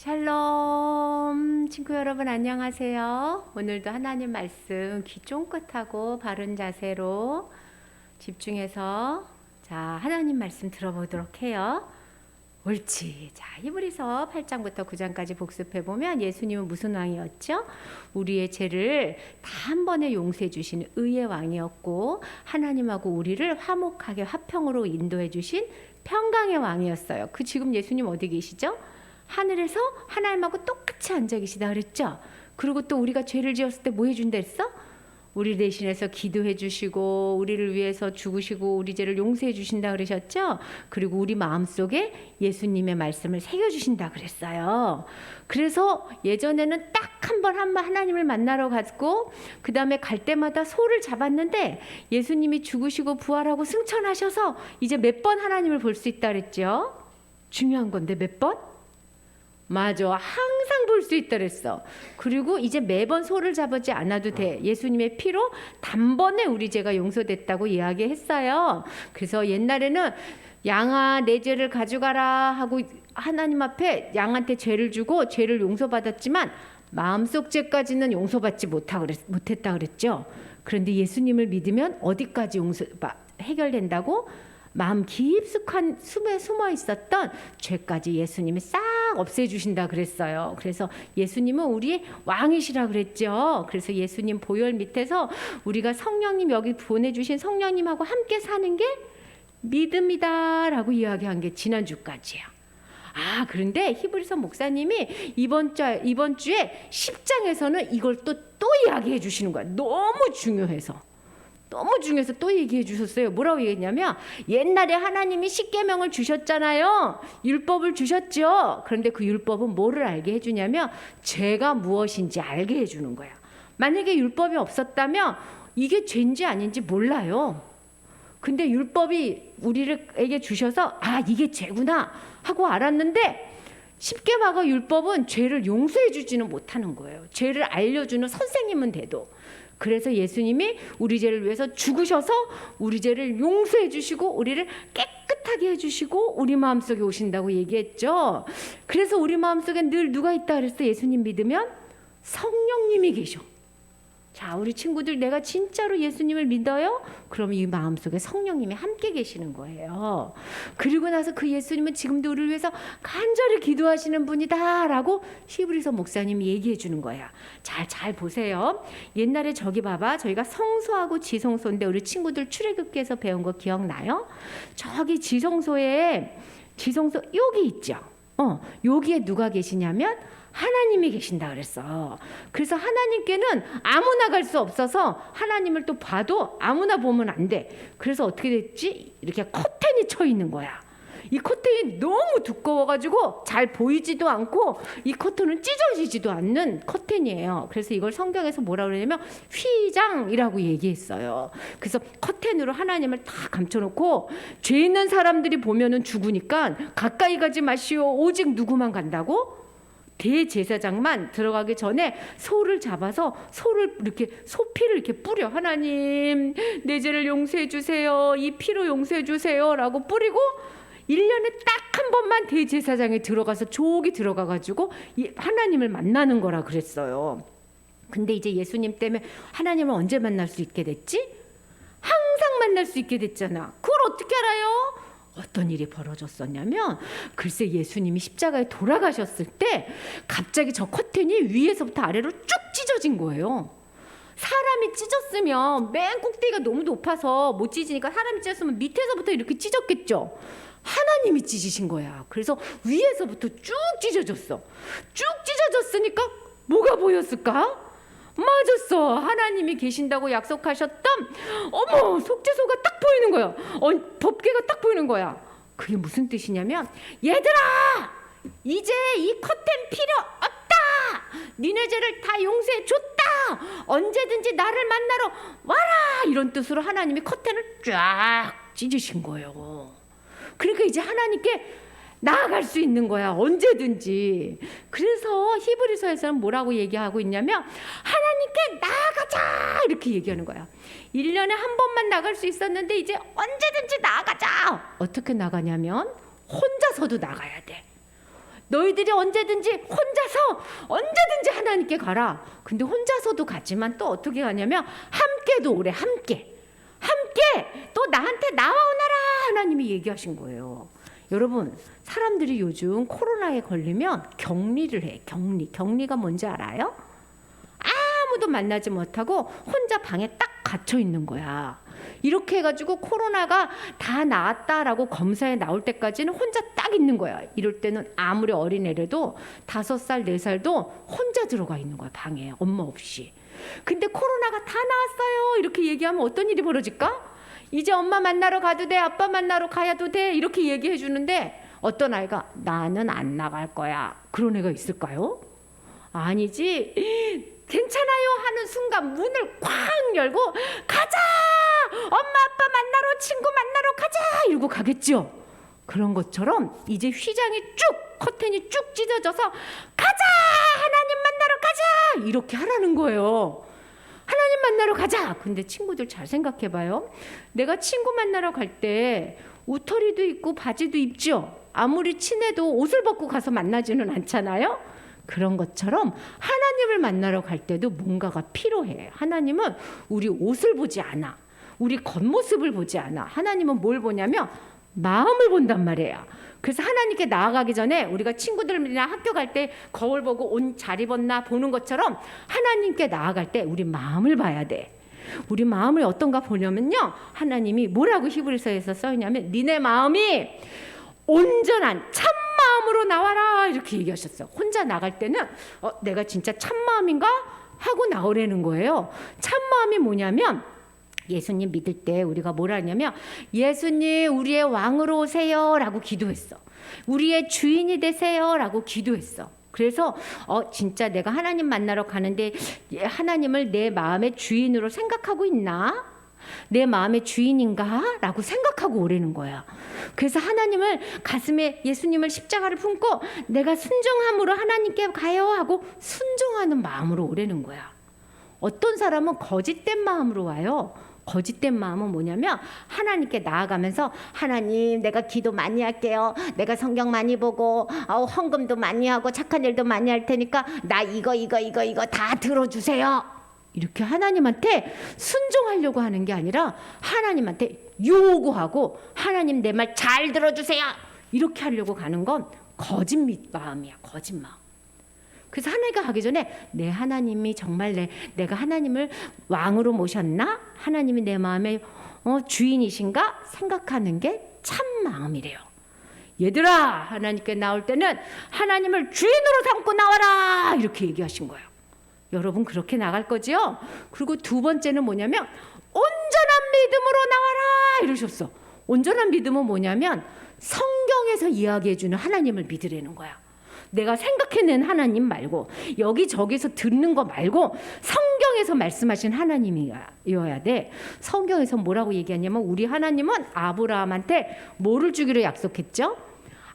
샬롬 친구 여러분 안녕하세요. 오늘도 하나님 말씀 귀 쫑긋하고 바른 자세로 집중해서 하나님 말씀 들어보도록 해요. 옳지. 히브리서 8장부터 9장까지 복습해 보면 예수님은 무슨 왕이었죠? 우리의 죄를 다 한 번에 용서해 주신 의의 왕이었고 하나님하고 우리를 화목하게 화평으로 인도해 주신 평강의 왕이었어요. 지금 예수님 어디 계시죠? 하늘에서 하나님하고 똑같이 앉아 계시다 그랬죠. 그리고 또 우리가 죄를 지었을 때 뭐 해준다 했어? 우리 대신해서 기도해 주시고 우리를 위해서 죽으시고 우리 죄를 용서해 주신다 그러셨죠. 그리고 우리 마음속에 예수님의 말씀을 새겨 주신다 그랬어요. 그래서 예전에는 딱 한 번 하나님을 만나러 갔고 그 다음에 갈 때마다 소를 잡았는데 예수님이 죽으시고 부활하고 승천하셔서 이제 몇 번 하나님을 볼 수 있다 그랬죠. 중요한 건데 몇 번? 맞아. 항상 볼 수 있다 그랬어. 그리고 이제 매번 소를 잡지 않아도 돼. 예수님의 피로 단번에 우리 죄가 용서됐다고 이야기했어요. 그래서 옛날에는 양아 내 죄를 가져가라 하고 하나님 앞에 양한테 죄를 주고 죄를 용서받았지만 마음속 죄까지는 용서받지 못했다 그랬죠. 그런데 예수님을 믿으면 어디까지 해결된다고? 마음 깊숙한 숨에 숨어 있었던 죄까지 예수님이 싹 없애주신다 그랬어요. 그래서 예수님은 우리의 왕이시라 그랬죠. 그래서 예수님 보혈 밑에서 우리가 성령님 여기 보내주신 성령님하고 함께 사는 게 믿음이다라고 이야기한 게 지난주까지예요. 그런데 히브리서 목사님이 이번 주에 10장에서는 이걸 또 이야기해 주시는 거야. 너무 중요해서 또 얘기해 주셨어요. 뭐라고 얘기했냐면 옛날에 하나님이 십계명을 주셨잖아요. 율법을 주셨죠. 그런데 그 율법은 뭐를 알게 해주냐면 죄가 무엇인지 알게 해주는 거야. 만약에 율법이 없었다면 이게 죄인지 아닌지 몰라요. 근데 율법이 우리에게 주셔서 이게 죄구나 하고 알았는데 십계명과 율법은 죄를 용서해 주지는 못하는 거예요. 죄를 알려주는 선생님은 돼도. 그래서 예수님이 우리 죄를 위해서 죽으셔서 우리 죄를 용서해 주시고 우리를 깨끗하게 해주시고 우리 마음속에 오신다고 얘기했죠. 그래서 우리 마음속에 늘 누가 있다 그랬어? 예수님 믿으면 성령님이 계셔. 우리 친구들 내가 진짜로 예수님을 믿어요? 그럼 이 마음속에 성령님이 함께 계시는 거예요. 그리고 나서 그 예수님은 지금도 우리를 위해서 간절히 기도하시는 분이다라고 히브리서 목사님이 얘기해 주는 거야. 잘 보세요. 옛날에 저기 봐봐. 저희가 성소하고 지성소인데 우리 친구들 출애굽기에서 배운 거 기억나요? 저기 지성소 여기 있죠. 여기에 누가 계시냐면 하나님이 계신다 그랬어. 그래서 하나님께는 아무나 갈 수 없어서 하나님을 또 봐도 아무나 보면 안 돼. 그래서 어떻게 됐지? 이렇게 커튼이 쳐 있는 거야. 이 커튼이 너무 두꺼워가지고 잘 보이지도 않고 이 커튼은 찢어지지도 않는 커튼이에요. 그래서 이걸 성경에서 뭐라고 그러냐면 휘장이라고 얘기했어요. 그래서 커튼으로 하나님을 다 감춰놓고 죄 있는 사람들이 보면은 죽으니까 가까이 가지 마시오. 오직 누구만 간다고? 대제사장만 들어가기 전에 소를 잡아서 소피를 이렇게 뿌려. 하나님 내 죄를 용서해 주세요. 이 피로 용서해 주세요 라고 뿌리고 1년에 딱 한 번만 대제사장에 들어가서 조기 들어가가지고 하나님을 만나는 거라 그랬어요. 근데 이제 예수님 때문에 하나님을 언제 만날 수 있게 됐지? 항상 만날 수 있게 됐잖아. 그걸 어떻게 알아요? 어떤 일이 벌어졌었냐면 글쎄 예수님이 십자가에 돌아가셨을 때 갑자기 저 커튼이 위에서부터 아래로 쭉 찢어진 거예요. 사람이 찢었으면 맨 꼭대기가 너무 높아서 못 찢으니까 사람이 찢었으면 밑에서부터 이렇게 찢었겠죠. 하나님이 찢으신 거야. 그래서 위에서부터 쭉 찢어졌어. 쭉 찢어졌으니까 뭐가 보였을까? 맞았어. 하나님이 계신다고 약속하셨던 속죄소가 딱 보이는 거야. 법궤가 딱 보이는 거야. 그게 무슨 뜻이냐면 얘들아 이제 이 커튼 필요 없다. 니네 죄를 다 용서해 줬다. 언제든지 나를 만나러 와라. 이런 뜻으로 하나님이 커튼을 쫙 찢으신 거예요. 그러니까 이제 하나님께 나아갈 수 있는 거야. 언제든지. 그래서 히브리서에서는 뭐라고 얘기하고 있냐면 하나님께 나아가자 이렇게 얘기하는 거야. 1년에 한 번만 나갈 수 있었는데 이제 언제든지 나아가자. 어떻게 나가냐면 혼자서도 나가야 돼. 너희들이 언제든지 하나님께 가라. 근데 혼자서도 가지만 또 어떻게 가냐면 함께도 오래. 함께 또 나한테 나와오너라 하나님이 얘기하신 거예요. 여러분, 사람들이 요즘 코로나에 걸리면 격리를 해. 격리가 뭔지 알아요? 아무도 만나지 못하고 혼자 방에 딱 갇혀 있는 거야. 이렇게 해가지고 코로나가 다 나았다라고 검사에 나올 때까지는 혼자 딱 있는 거야. 이럴 때는 아무리 어린애라도 5살, 4살도 혼자 들어가 있는 거야, 방에. 엄마 없이. 근데 코로나가 다 나았어요 이렇게 얘기하면 어떤 일이 벌어질까? 이제 엄마 만나러 가도 돼, 아빠 만나러 가야도 돼, 이렇게 얘기해 주는데 어떤 아이가 나는 안 나갈 거야, 그런 애가 있을까요? 아니지. 괜찮아요 하는 순간 문을 쾅 열고 가자, 엄마 아빠 만나러, 친구 만나러 가자 이러고 가겠죠. 그런 것처럼 이제 휘장이 쭉, 커튼이 쭉 찢어져서 가자, 하나님 만나러 가자 이렇게 하라는 거예요. 하나님 만나러 가자. 근데 친구들 잘 생각해봐요. 내가 친구 만나러 갈 때 우터리도 입고 바지도 입죠. 아무리 친해도 옷을 벗고 가서 만나지는 않잖아요. 그런 것처럼 하나님을 만나러 갈 때도 뭔가가 필요해. 하나님은 우리 옷을 보지 않아. 우리 겉모습을 보지 않아. 하나님은 뭘 보냐면 마음을 본단 말이에요. 그래서 하나님께 나아가기 전에 우리가 친구들이랑 학교 갈 때 거울 보고 옷 잘 입었나 보는 것처럼 하나님께 나아갈 때 우리 마음을 봐야 돼. 우리 마음을 어떤가 보려면요, 하나님이 뭐라고 히브리서에서 써있냐면 니네 마음이 온전한 참 마음으로 나와라 이렇게 얘기하셨어요. 혼자 나갈 때는 내가 진짜 참 마음인가 하고 나오라는 거예요. 참 마음이 뭐냐면 예수님 믿을 때 우리가 뭐라 하냐면 예수님 우리의 왕으로 오세요 라고 기도했어. 우리의 주인이 되세요 라고 기도했어. 그래서 진짜 내가 하나님 만나러 가는데 하나님을 내 마음의 주인으로 생각하고 있나? 내 마음의 주인인가? 라고 생각하고 오라는 거야. 그래서 하나님을 가슴에 예수님을 십자가를 품고 내가 순종함으로 하나님께 가요 하고 순종하는 마음으로 오라는 거야. 어떤 사람은 거짓된 마음으로 와요. 거짓된 마음은 뭐냐면 하나님께 나아가면서 하나님 내가 기도 많이 할게요, 내가 성경 많이 보고 헌금도 많이 하고 착한 일도 많이 할 테니까 나 이거 다 들어주세요 이렇게 하나님한테 순종하려고 하는 게 아니라 하나님한테 요구하고 하나님 내 말 잘 들어주세요 이렇게 하려고 가는 건 거짓 마음이야. 거짓 마음. 그래서 하나님께 가기 전에 내 하나님이 정말 내가 하나님을 왕으로 모셨나? 하나님이 내 마음의 주인이신가? 생각하는 게 참 마음이래요. 얘들아, 하나님께 나올 때는 하나님을 주인으로 삼고 나와라 이렇게 얘기하신 거예요. 여러분 그렇게 나갈 거지요? 그리고 두 번째는 뭐냐면 온전한 믿음으로 나와라 이러셨어. 온전한 믿음은 뭐냐면 성경에서 이야기해주는 하나님을 믿으라는 거야. 내가 생각해낸 하나님 말고 여기저기서 듣는 거 말고 성경에서 말씀하신 하나님이어야 돼. 성경에서 뭐라고 얘기하냐면 우리 하나님은 아브라함한테 뭐를 주기로 약속했죠?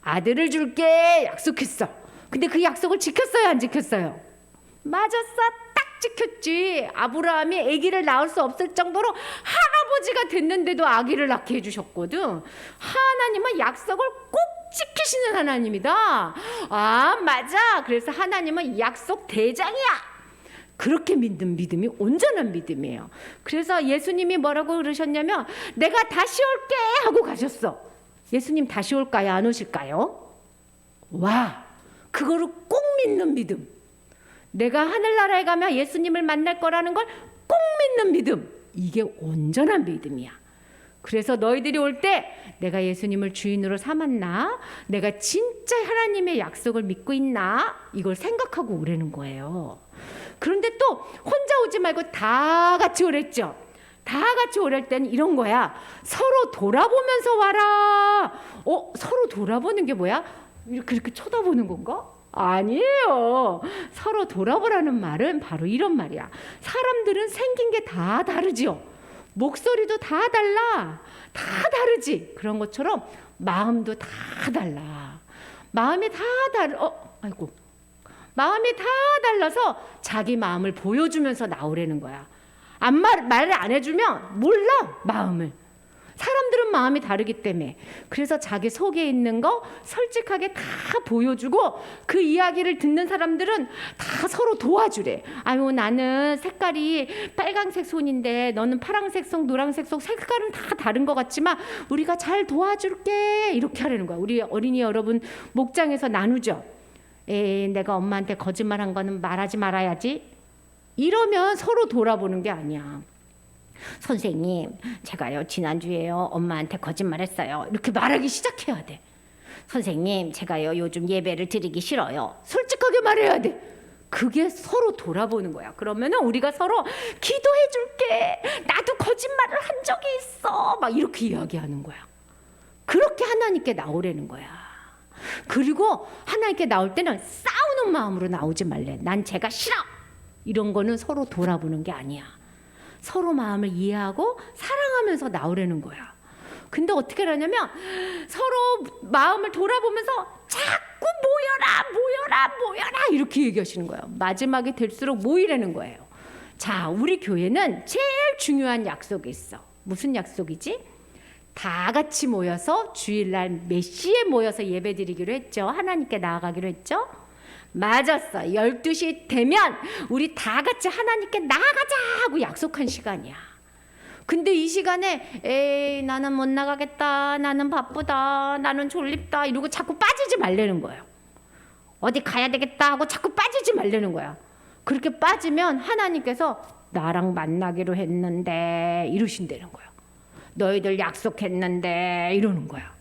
아들을 줄게 약속했어. 근데 그 약속을 지켰어요, 안 지켰어요? 맞았어. 딱 지켰지. 아브라함이 아기를 낳을 수 없을 정도로 할아버지가 됐는데도 아기를 낳게 해주셨거든. 하나님은 약속을 꼭 지키시는 하나님이다. 아, 맞아. 그래서 하나님은 약속 대장이야. 그렇게 믿는 믿음이 온전한 믿음이에요. 그래서 예수님이 뭐라고 그러셨냐면 내가 다시 올게 하고 가셨어. 예수님 다시 올까요? 안 오실까요? 와, 그거를 꼭 믿는 믿음. 내가 하늘나라에 가면 예수님을 만날 거라는 걸 꼭 믿는 믿음. 이게 온전한 믿음이야. 그래서 너희들이 올 때 내가 예수님을 주인으로 삼았나? 내가 진짜 하나님의 약속을 믿고 있나? 이걸 생각하고 오라는 거예요. 그런데 또 혼자 오지 말고 다 같이 오랬죠. 다 같이 오랄 때는 이런 거야. 서로 돌아보면서 와라. 서로 돌아보는 게 뭐야? 이렇게 쳐다보는 건가? 아니에요. 서로 돌아보라는 말은 바로 이런 말이야. 사람들은 생긴 게 다 다르죠. 목소리도 다 달라. 다 다르지. 그런 것처럼 마음도 다 달라. 마음이 다 마음이 다 달라서 자기 마음을 보여주면서 나오라는 거야. 말을 안 해주면 몰라, 마음을. 사람들은 마음이 다르기 때문에. 그래서 자기 속에 있는 거 솔직하게 다 보여주고 그 이야기를 듣는 사람들은 다 서로 도와주래. 아유, 나는 색깔이 빨강색 손인데 너는 파랑색 손, 노란색 손, 색깔은 다 다른 것 같지만 우리가 잘 도와줄게. 이렇게 하려는 거야. 우리 어린이 여러분 목장에서 나누죠. 내가 엄마한테 거짓말한 거는 말하지 말아야지. 이러면 서로 돌아보는 게 아니야. 선생님, 제가요 지난주에요 엄마한테 거짓말했어요. 이렇게 말하기 시작해야 돼. 선생님, 제가요 요즘 예배를 드리기 싫어요. 솔직하게 말해야 돼. 그게 서로 돌아보는 거야. 그러면은 우리가 서로 기도해 줄게. 나도 거짓말을 한 적이 있어. 막 이렇게 이야기하는 거야. 그렇게 하나님께 나오라는 거야. 그리고 하나님께 나올 때는 싸우는 마음으로 나오지 말래. 난 제가 싫어. 이런 거는 서로 돌아보는 게 아니야. 서로 마음을 이해하고 사랑하면서 나오라는 거야. 근데 어떻게 하냐면 서로 마음을 돌아보면서 자꾸 모여라 이렇게 얘기하시는 거예요. 마지막에 될수록 모이라는 거예요. 자, 우리 교회는 제일 중요한 약속이 있어. 무슨 약속이지? 다 같이 모여서 주일날 몇 시에 모여서 예배드리기로 했죠. 하나님께 나아가기로 했죠. 맞았어. 12시 되면 우리 다 같이 하나님께 나아가자 하고 약속한 시간이야. 근데 이 시간에 에이 나는 못 나가겠다. 나는 바쁘다. 나는 졸립다. 이러고 자꾸 빠지지 말라는 거예요. 어디 가야 되겠다 하고 자꾸 빠지지 말라는 거야. 그렇게 빠지면 하나님께서 나랑 만나기로 했는데 이러신다는 거야. 너희들 약속했는데 이러는 거야.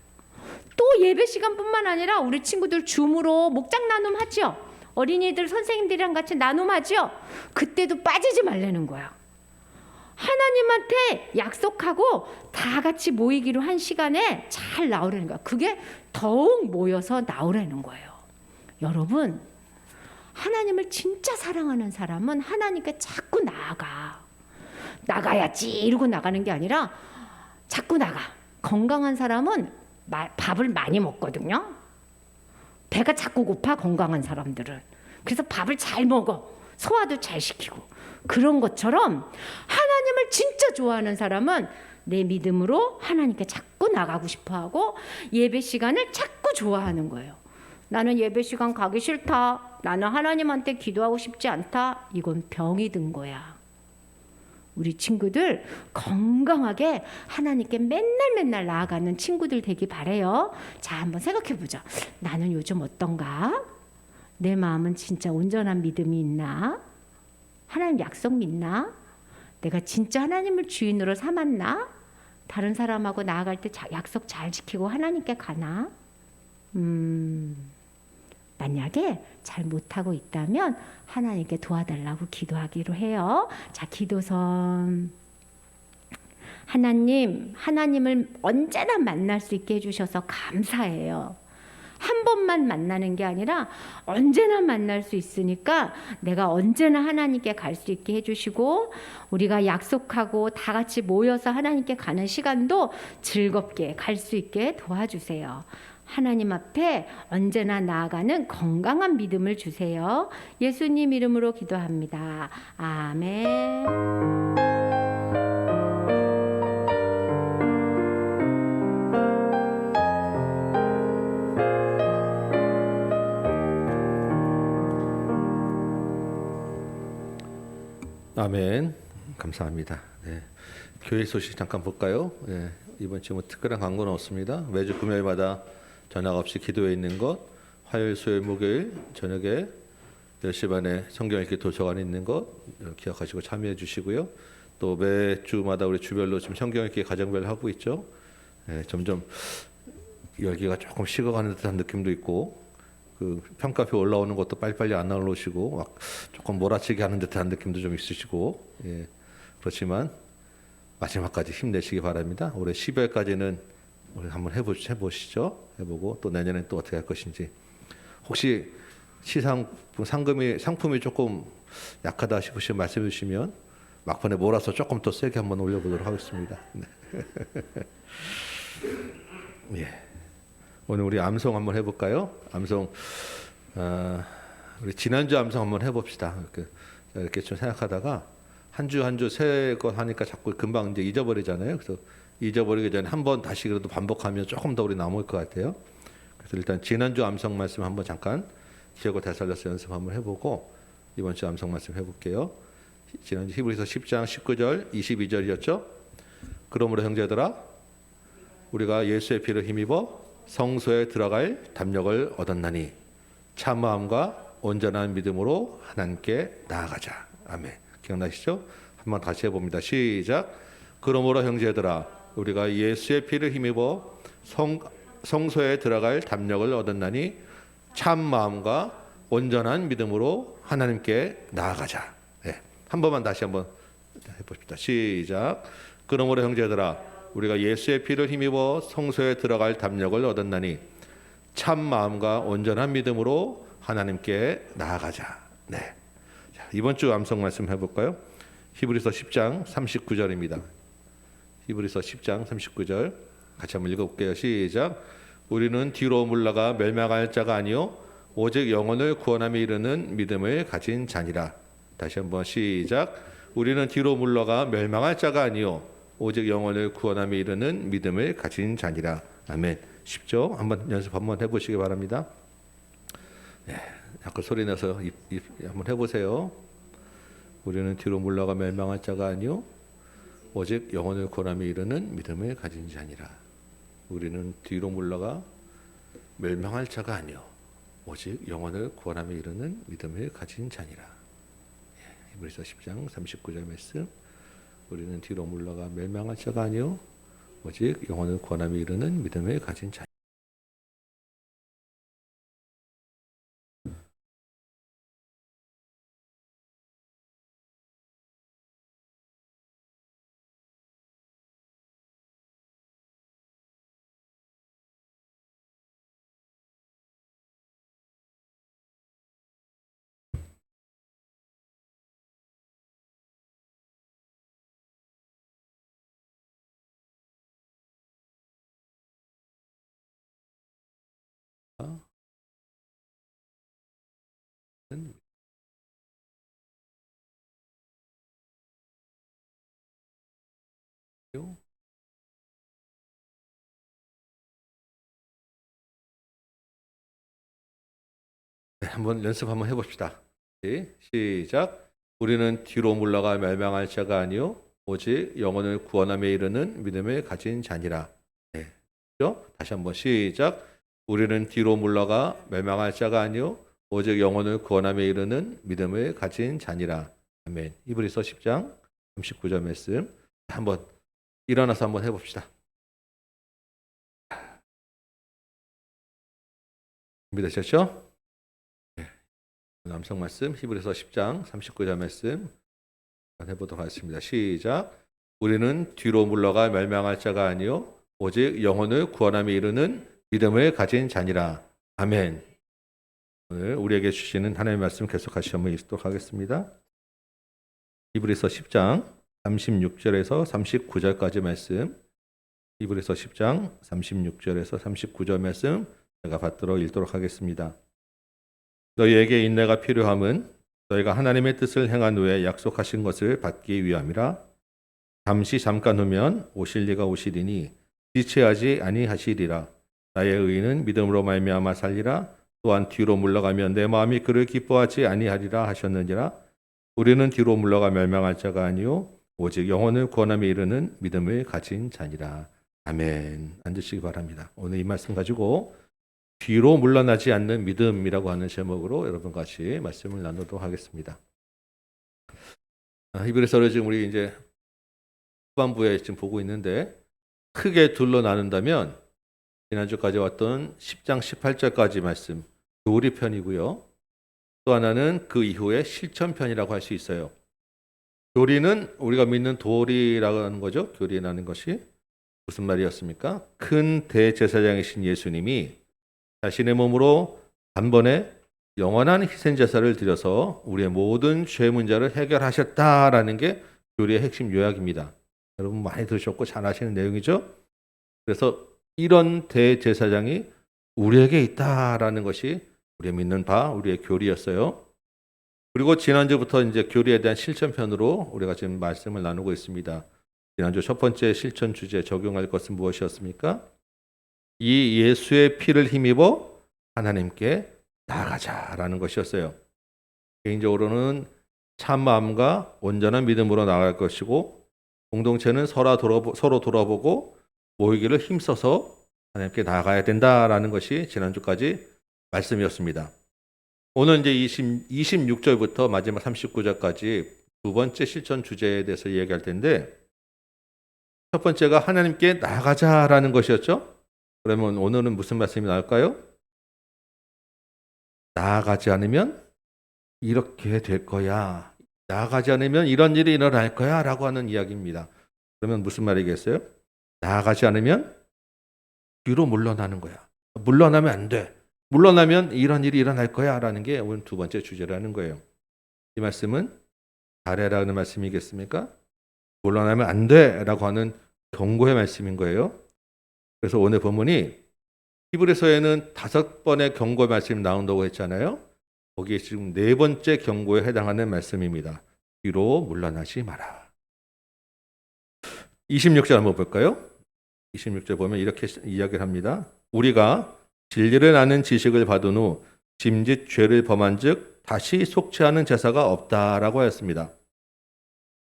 또 예배 시간뿐만 아니라 우리 친구들 줌으로 목장 나눔 하죠. 어린이들 선생님들이랑 같이 나눔하죠. 그때도 빠지지 말라는 거야. 하나님한테 약속하고 다 같이 모이기로 한 시간에 잘 나오라는 거야. 그게 더욱 모여서 나오라는 거예요. 여러분, 하나님을 진짜 사랑하는 사람은 하나님께 자꾸 나가야지 이러고 나가는 게 아니라 자꾸 나가. 건강한 사람은 밥을 많이 먹거든요. 배가 자꾸 고파, 건강한 사람들은. 그래서 밥을 잘 먹어. 소화도 잘 시키고. 그런 것처럼 하나님을 진짜 좋아하는 사람은 내 믿음으로 하나님께 자꾸 나가고 싶어하고 예배 시간을 자꾸 좋아하는 거예요. 나는 예배 시간 가기 싫다. 나는 하나님한테 기도하고 싶지 않다. 이건 병이 든 거야. 우리 친구들 건강하게 하나님께 맨날 나아가는 친구들 되기 바래요. 자, 한번 생각해 보자. 나는 요즘 어떤가? 내 마음은 진짜 온전한 믿음이 있나? 하나님 약속 믿나? 내가 진짜 하나님을 주인으로 삼았나? 다른 사람하고 나아갈 때 약속 잘 지키고 하나님께 가나? 만약에 잘 못하고 있다면 하나님께 도와달라고 기도하기로 해요. 자, 기도선. 하나님을 언제나 만날 수 있게 해주셔서 감사해요. 한 번만 만나는 게 아니라 언제나 만날 수 있으니까 내가 언제나 하나님께 갈 수 있게 해주시고 우리가 약속하고 다 같이 모여서 하나님께 가는 시간도 즐겁게 갈 수 있게 도와주세요. 하나님 앞에 언제나 나아가는 건강한 믿음을 주세요. 예수님 이름으로 기도합니다. 아멘. 아멘. 감사합니다. 네. 교회 소식 잠깐 볼까요? 네. 이번 주에 특별한 광고는 없습니다. 매주 금요일마다 전학 없이 기도에 있는 것, 화요일, 수요일, 목요일 저녁에 10시 반에 성경 읽기 도서관에 있는 것 기억하시고 참여해 주시고요. 또 매주마다 우리 주별로 지금 성경 읽기 가정별로 하고 있죠. 네, 점점 열기가 조금 식어가는 듯한 느낌도 있고 그 평가표 올라오는 것도 빨리빨리 안 올라오시고 막 조금 몰아치게 하는 듯한 느낌도 좀 있으시고 그렇지만 마지막까지 힘내시기 바랍니다. 올해 12월까지는 우리 한번 해보시죠. 해보고 또 내년에 또 어떻게 할 것인지. 혹시 상품이 조금 약하다 싶으시면 말씀해 주시면 막판에 몰아서 조금 더 세게 한번 올려보도록 하겠습니다. 네. 예. 오늘 우리 암송 한번 해볼까요? 암송 우리 지난주 암송 한번 해봅시다. 이렇게 좀 생각하다가 한 주 새 거 하니까 자꾸 금방 이제 잊어버리잖아요. 그래서 잊어버리기 전에 한번 다시 그래도 반복하면 조금 더 우리 남을 것 같아요. 그래서 일단 지난주 암송 말씀 한번 잠깐 기억을 되살려서 연습 한번 해보고 이번 주 암송 말씀 해볼게요. 지난주 히브리서 10장 19절 22절이었죠. 그러므로 형제들아 우리가 예수의 피를 힘입어 성소에 들어갈 담력을 얻었나니 참 마음과 온전한 믿음으로 하나님께 나아가자. 아멘. 기억나시죠? 한번 다시 해봅니다. 시작. 그러므로 형제들아 우리가 예수의 피를 힘입어 성소에 들어갈 담력을 얻었나니 참 마음과 온전한 믿음으로 하나님께 나아가자. 네. 한 번만 다시 한번 해봅시다. 시작. 그러므로 형제들아 우리가 예수의 피를 힘입어 성소에 들어갈 담력을 얻었나니 참 마음과 온전한 믿음으로 하나님께 나아가자. 네. 자, 이번 주 암송 말씀 해볼까요? 히브리서 10장 39절입니다. 히브리서 10장 39절 같이 한번 읽어볼게요. 시작. 우리는 뒤로 물러가 멸망할 자가 아니요 오직 영혼을 구원함에 이르는 믿음을 가진 자니라. 다시 한번 시작. 우리는 뒤로 물러가 멸망할 자가 아니요 오직 영혼을 구원함에 이르는 믿음을 가진 자니라. 아멘. 쉽죠? 한번 연습 한번 해보시기 바랍니다. 네, 약간 소리 내서 한번 해보세요. 우리는 뒤로 물러가 멸망할 자가 아니요 오직 영혼을 구원함에 이르는 믿음을 가진 자니라. 우리는 뒤로 물러가 멸망할 자가 아니요 오직 영혼을 구원함에 이르는 믿음을 가진 자니라. 히브리서 10장 39절 말씀. 우리는 뒤로 물러가 멸망할 자가 아니요 오직 영혼을 구원함에 이르는 믿음을 가진 자. 네, 한번 연습 한번 해봅시다. 시작. 우리는 뒤로 물러가 멸망할 자가 아니요 오직 영혼을 구원함에 이르는 믿음을 가진 자니라. 네, 그렇죠? 다시 한번 시작. 우리는 뒤로 물러가 멸망할 자가 아니요 오직 영혼을 구원함에 이르는 믿음을 가진 자니라. 아멘. 히브리서 10장 39절 말씀 한번 일어나서 한번 해봅시다. 준비되셨죠? 암송 말씀 히브리서 10장 39절 말씀 해보도록 하겠습니다. 시작. 우리는 뒤로 물러가 멸망할 자가 아니요 오직 영혼을 구원함에 이르는 믿음을 가진 자니라. 아멘. 오늘 우리에게 주시는 하나님의 말씀 계속 같이 한번 읽도록 하겠습니다. 히브리서 10장 36절에서 39절까지 말씀. 히브리서 10장 36절에서 39절 말씀 제가 받들어 읽도록 하겠습니다. 너희에게 인내가 필요함은 너희가 하나님의 뜻을 행한 후에 약속하신 것을 받기 위함이라. 잠깐 후면 오실 이가 오시리니 지체하지 아니하시리라. 나의 의인은 믿음으로 말미암아 살리라. 또한 뒤로 물러가면 내 마음이 그를 기뻐하지 아니하리라 하셨느니라. 우리는 뒤로 물러가 멸망할 자가 아니요 오직 영혼을 구원함에 이르는 믿음을 가진 자니라. 아멘. 앉으시기 바랍니다. 오늘 이 말씀 가지고 뒤로 물러나지 않는 믿음이라고 하는 제목으로 여러분 같이 말씀을 나누도록 하겠습니다. 히브리서를 지금 우리 이제 후반부에 지금 보고 있는데 크게 둘로 나눈다면 지난주까지 왔던 10장 18절까지 말씀 교리편이고요. 또 하나는 그 이후에 실천편이라고 할 수 있어요. 교리는 우리가 믿는 도리라고 하는 거죠. 교리라는 것이 무슨 말이었습니까? 큰 대제사장이신 예수님이 자신의 몸으로 단번에 영원한 희생 제사를 드려서 우리의 모든 죄 문제를 해결하셨다라는 게 교리의 핵심 요약입니다. 여러분 많이 들으셨고 잘 아시는 내용이죠. 그래서 이런 대제사장이 우리에게 있다라는 것이 우리가 믿는 바 우리의 교리였어요. 그리고 지난주부터 이제 교리에 대한 실천편으로 우리가 지금 말씀을 나누고 있습니다. 지난주 첫 번째 실천 주제 적용할 것은 무엇이었습니까? 이 예수의 피를 힘입어 하나님께 나아가자라는 것이었어요. 개인적으로는 참 마음과 온전한 믿음으로 나아갈 것이고 공동체는 서로 돌아보고 모이기를 힘써서 하나님께 나아가야 된다라는 것이 지난주까지 말씀이었습니다. 오늘 이제 26절부터 마지막 39절까지 두 번째 실천 주제에 대해서 이야기할 텐데 첫 번째가 하나님께 나아가자라는 것이었죠. 그러면 오늘은 무슨 말씀이 나올까요? 나아가지 않으면 이렇게 될 거야. 나아가지 않으면 이런 일이 일어날 거야 라고 하는 이야기입니다. 그러면 무슨 말이겠어요? 나아가지 않으면 뒤로 물러나는 거야. 물러나면 안 돼. 물러나면 이런 일이 일어날 거야 라는 게 오늘 두 번째 주제라는 거예요. 이 말씀은 잘해라는 말씀이겠습니까? 물러나면 안 돼 라고 하는 경고의 말씀인 거예요. 그래서 오늘 본문이 히브리서에는 5번의 경고의 말씀이 나온다고 했잖아요. 거기에 지금 4번째 경고에 해당하는 말씀입니다. 뒤로 물러나지 마라. 26절 한번 볼까요? 26절 보면 이렇게 이야기를 합니다. 우리가 진리를 아는 지식을 받은 후 짐짓 죄를 범한 즉 다시 속죄하는 제사가 없다라고 하였습니다.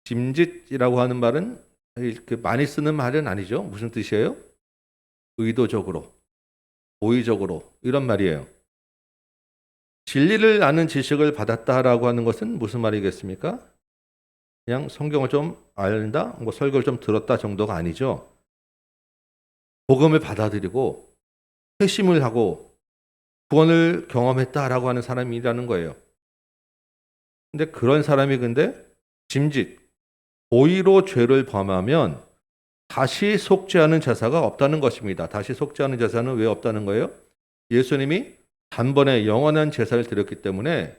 짐짓이라고 하는 말은 이렇게 많이 쓰는 말은 아니죠. 무슨 뜻이에요? 의도적으로, 고의적으로 이런 말이에요. 진리를 아는 지식을 받았다라고 하는 것은 무슨 말이겠습니까? 그냥 성경을 좀 알다, 설교를 좀 들었다 정도가 아니죠. 복음을 받아들이고 회심을 하고 구원을 경험했다라고 하는 사람이라는 거예요. 근데 그런 사람이 짐짓, 고의로 죄를 범하면 다시 속죄하는 제사가 없다는 것입니다. 다시 속죄하는 제사는 왜 없다는 거예요? 예수님이 단번에 영원한 제사를 드렸기 때문에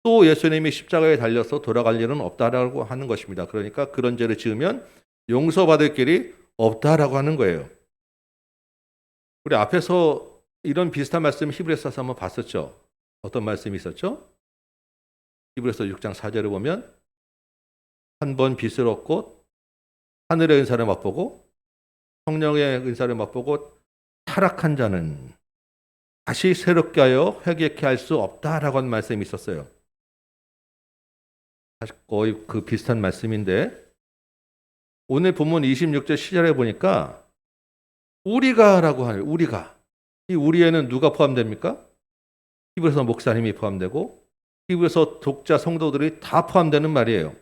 또 예수님이 십자가에 달려서 돌아갈 일은 없다라고 하는 것입니다. 그러니까 그런 죄를 지으면 용서받을 길이 없다라고 하는 거예요. 우리 앞에서 이런 비슷한 말씀 히브리서에서 한번 봤었죠. 어떤 말씀이 있었죠? 히브리서 6장 4절을 보면 한 번 빚을 얻고 하늘의 은사를 맛보고 성령의 은사를 맛보고 타락한 자는 다시 새롭게 하여 회개케 할 수 없다라고 하는 말씀이 있었어요. 사실 거의 그 비슷한 말씀인데 오늘 본문 26절 시절에 보니까 우리가라고 하는 우리가 이 우리에는 누가 포함됩니까? 히브리서 목사님이 포함되고 히브리서 독자 성도들이 다 포함되는 말이에요.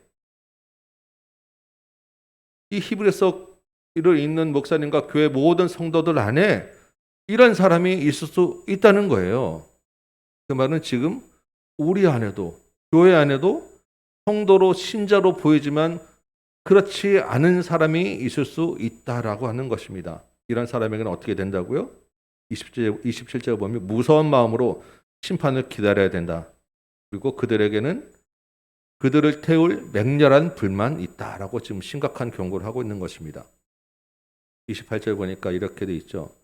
이 히브리서를 읽는 목사님과 교회 모든 성도들 안에 이런 사람이 있을 수 있다는 거예요. 그 말은 지금 우리 안에도 교회 안에도 성도로 신자로 보이지만 그렇지 않은 사람이 있을 수 있다라고 하는 것입니다. 이런 사람에게는 어떻게 된다고요? 27절 보면 무서운 마음으로 심판을 기다려야 된다. 그리고 그들에게는 그들을 태울 맹렬한 불만 있다라고 지금 심각한 경고를 하고 있는 것입니다. 28절 보니까 이렇게 돼 있죠.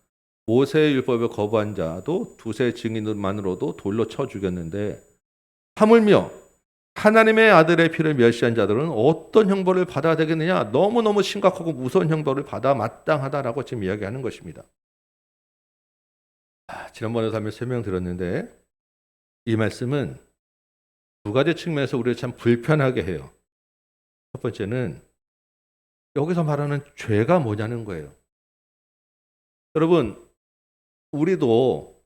모세의 율법을 거부한 자도 두세 증인만으로도 돌로 쳐 죽였는데 하물며 하나님의 아들의 피를 멸시한 자들은 어떤 형벌을 받아야 되겠느냐? 너무너무 심각하고 무서운 형벌을 받아 마땅하다라고 지금 이야기하는 것입니다. 지난번에도 한번 설명드렸는데 이 말씀은 두 가지 측면에서 우리를 참 불편하게 해요. 첫 번째는 여기서 말하는 죄가 뭐냐는 거예요. 여러분, 우리도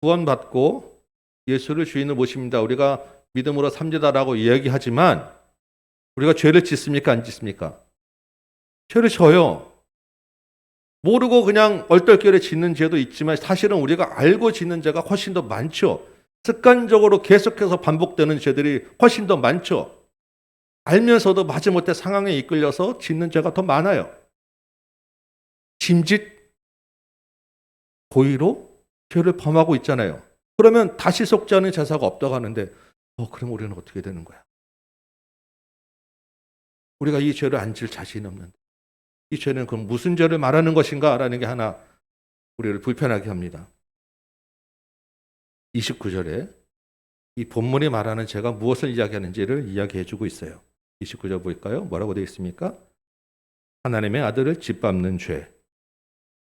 구원받고 예수를 주인으로 모십니다. 우리가 믿음으로 삼지다라고 이야기하지만 우리가 죄를 짓습니까? 안 짓습니까? 죄를 져요. 모르고 그냥 얼떨결에 짓는 죄도 있지만 사실은 우리가 알고 짓는 죄가 훨씬 더 많죠. 습관적으로 계속해서 반복되는 죄들이 훨씬 더 많죠. 알면서도 마지못해 상황에 이끌려서 짓는 죄가 더 많아요. 짐짓 고의로 죄를 범하고 있잖아요. 그러면 다시 속죄하는 제사가 없다고 하는데 그럼 우리는 어떻게 되는 거야? 우리가 이 죄를 안 질 자신이 없는데 이 죄는 그럼 무슨 죄를 말하는 것인가? 라는 게 하나 우리를 불편하게 합니다. 29절에 이 본문이 말하는 죄가 무엇을 이야기하는지를 이야기해주고 있어요. 29절 볼까요? 뭐라고 되어 있습니까? 하나님의 아들을 짓밟는 죄,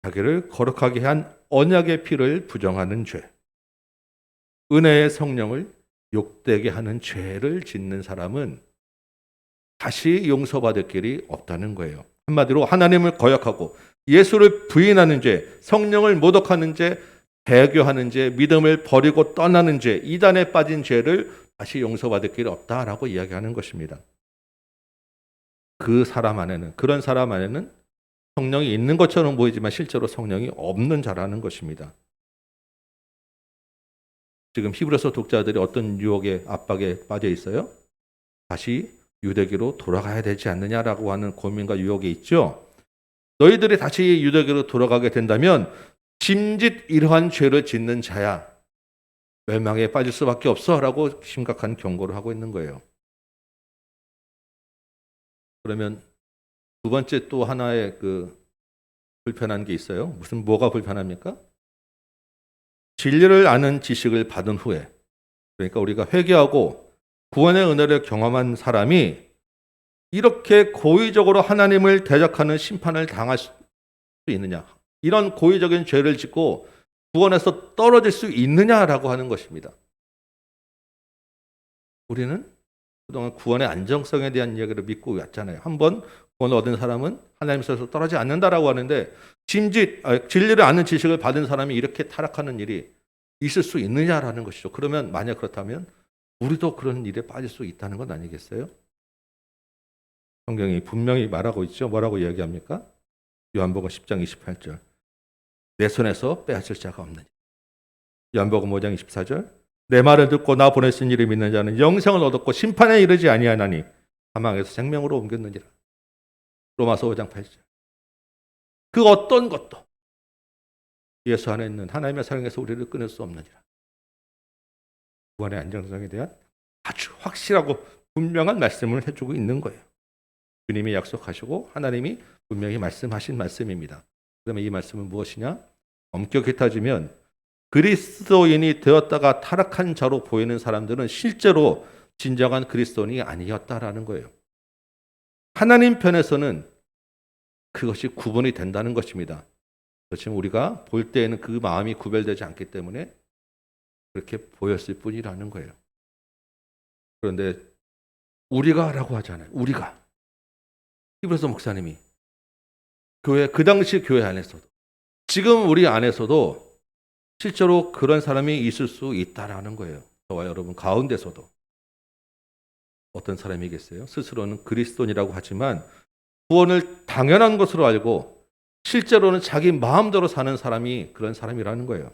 자기를 거룩하게 한 언약의 피를 부정하는 죄, 은혜의 성령을 욕되게 하는 죄를 짓는 사람은 다시 용서받을 길이 없다는 거예요. 한마디로 하나님을 거역하고 예수를 부인하는 죄, 성령을 모독하는 죄, 배교하는 죄, 믿음을 버리고 떠나는 죄, 이단에 빠진 죄를 다시 용서받을 길이 없다라고 이야기하는 것입니다. 그런 사람 안에는 성령이 있는 것처럼 보이지만 실제로 성령이 없는 자라는 것입니다. 지금 히브리서 독자들이 어떤 유혹의 압박에 빠져 있어요? 다시 유대교로 돌아가야 되지 않느냐라고 하는 고민과 유혹이 있죠. 너희들이 다시 유대교로 돌아가게 된다면 짐짓 이러한 죄를 짓는 자야 멸망에 빠질 수밖에 없어라고 심각한 경고를 하고 있는 거예요. 그러면 두 번째 또 하나의 불편한 게 있어요. 뭐가 불편합니까? 진리를 아는 지식을 받은 후에, 그러니까 우리가 회개하고 구원의 은혜를 경험한 사람이 이렇게 고의적으로 하나님을 대적하는 심판을 당할 수 있느냐? 이런 고의적인 죄를 짓고 구원에서 떨어질 수 있느냐라고 하는 것입니다. 우리는 그동안 구원의 안정성에 대한 이야기를 믿고 왔잖아요. 한번 구원을 얻은 사람은 하나님께서 떨어지지 않는다라고 하는데 진리를 아는 지식을 받은 사람이 이렇게 타락하는 일이 있을 수 있느냐라는 것이죠. 그러면 만약 그렇다면 우리도 그런 일에 빠질 수 있다는 건 아니겠어요? 성경이 분명히 말하고 있죠. 뭐라고 이야기합니까? 요한복음 10장 28절. 내 손에서 빼앗을 자가 없느냐. 요한복음 5장 24절. 내 말을 듣고 나 보내신 이를 믿는 자는 영생을 얻었고 심판에 이르지 아니하나니 사망에서 생명으로 옮겼느니라. 로마서 5장 8절. 그 어떤 것도 예수 안에 있는 하나님의 사랑에서 우리를 끊을 수 없느니라. 구원의 안정성에 대한 아주 확실하고 분명한 말씀을 해주고 있는 거예요. 주님이 약속하시고 하나님이 분명히 말씀하신 말씀입니다. 그러면 이 말씀은 무엇이냐? 엄격히 따지면 그리스도인이 되었다가 타락한 자로 보이는 사람들은 실제로 진정한 그리스도인이 아니었다라는 거예요. 하나님 편에서는 그것이 구분이 된다는 것입니다. 그렇지만 우리가 볼 때에는 그 마음이 구별되지 않기 때문에 그렇게 보였을 뿐이라는 거예요. 그런데 우리가라고 하잖아요. 우리가. 히브리서 목사님이 그 당시 교회 안에서도 지금 우리 안에서도 실제로 그런 사람이 있을 수 있다라는 거예요. 저와 여러분 가운데서도. 어떤 사람이겠어요? 스스로는 그리스도인이라고 하지만 구원을 당연한 것으로 알고 실제로는 자기 마음대로 사는 사람이 그런 사람이라는 거예요.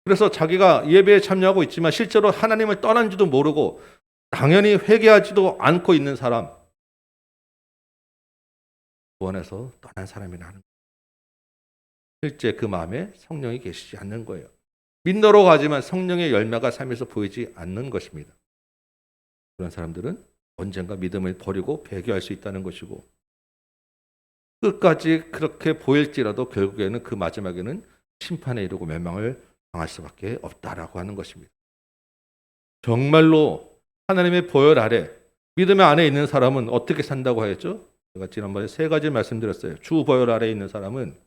그래서 자기가 예배에 참여하고 있지만 실제로 하나님을 떠난지도 모르고 당연히 회개하지도 않고 있는 사람, 구원에서 떠난 사람이라는 거예요. 실제 그 마음에 성령이 계시지 않는 거예요. 믿노러 가지만 성령의 열매가 삶에서 보이지 않는 것입니다. 그런 사람들은 언젠가 믿음을 버리고 배교할 수 있다는 것이고 끝까지 그렇게 보일지라도 결국에는 그 마지막에는 심판에 이르고 멸망을 당할 수밖에 없다라고 하는 것입니다. 정말로 하나님의 보혈 아래 믿음의 안에 있는 사람은 어떻게 산다고 하였죠? 제가 지난번에 3가지 말씀드렸어요. 주 보혈 아래 있는 사람은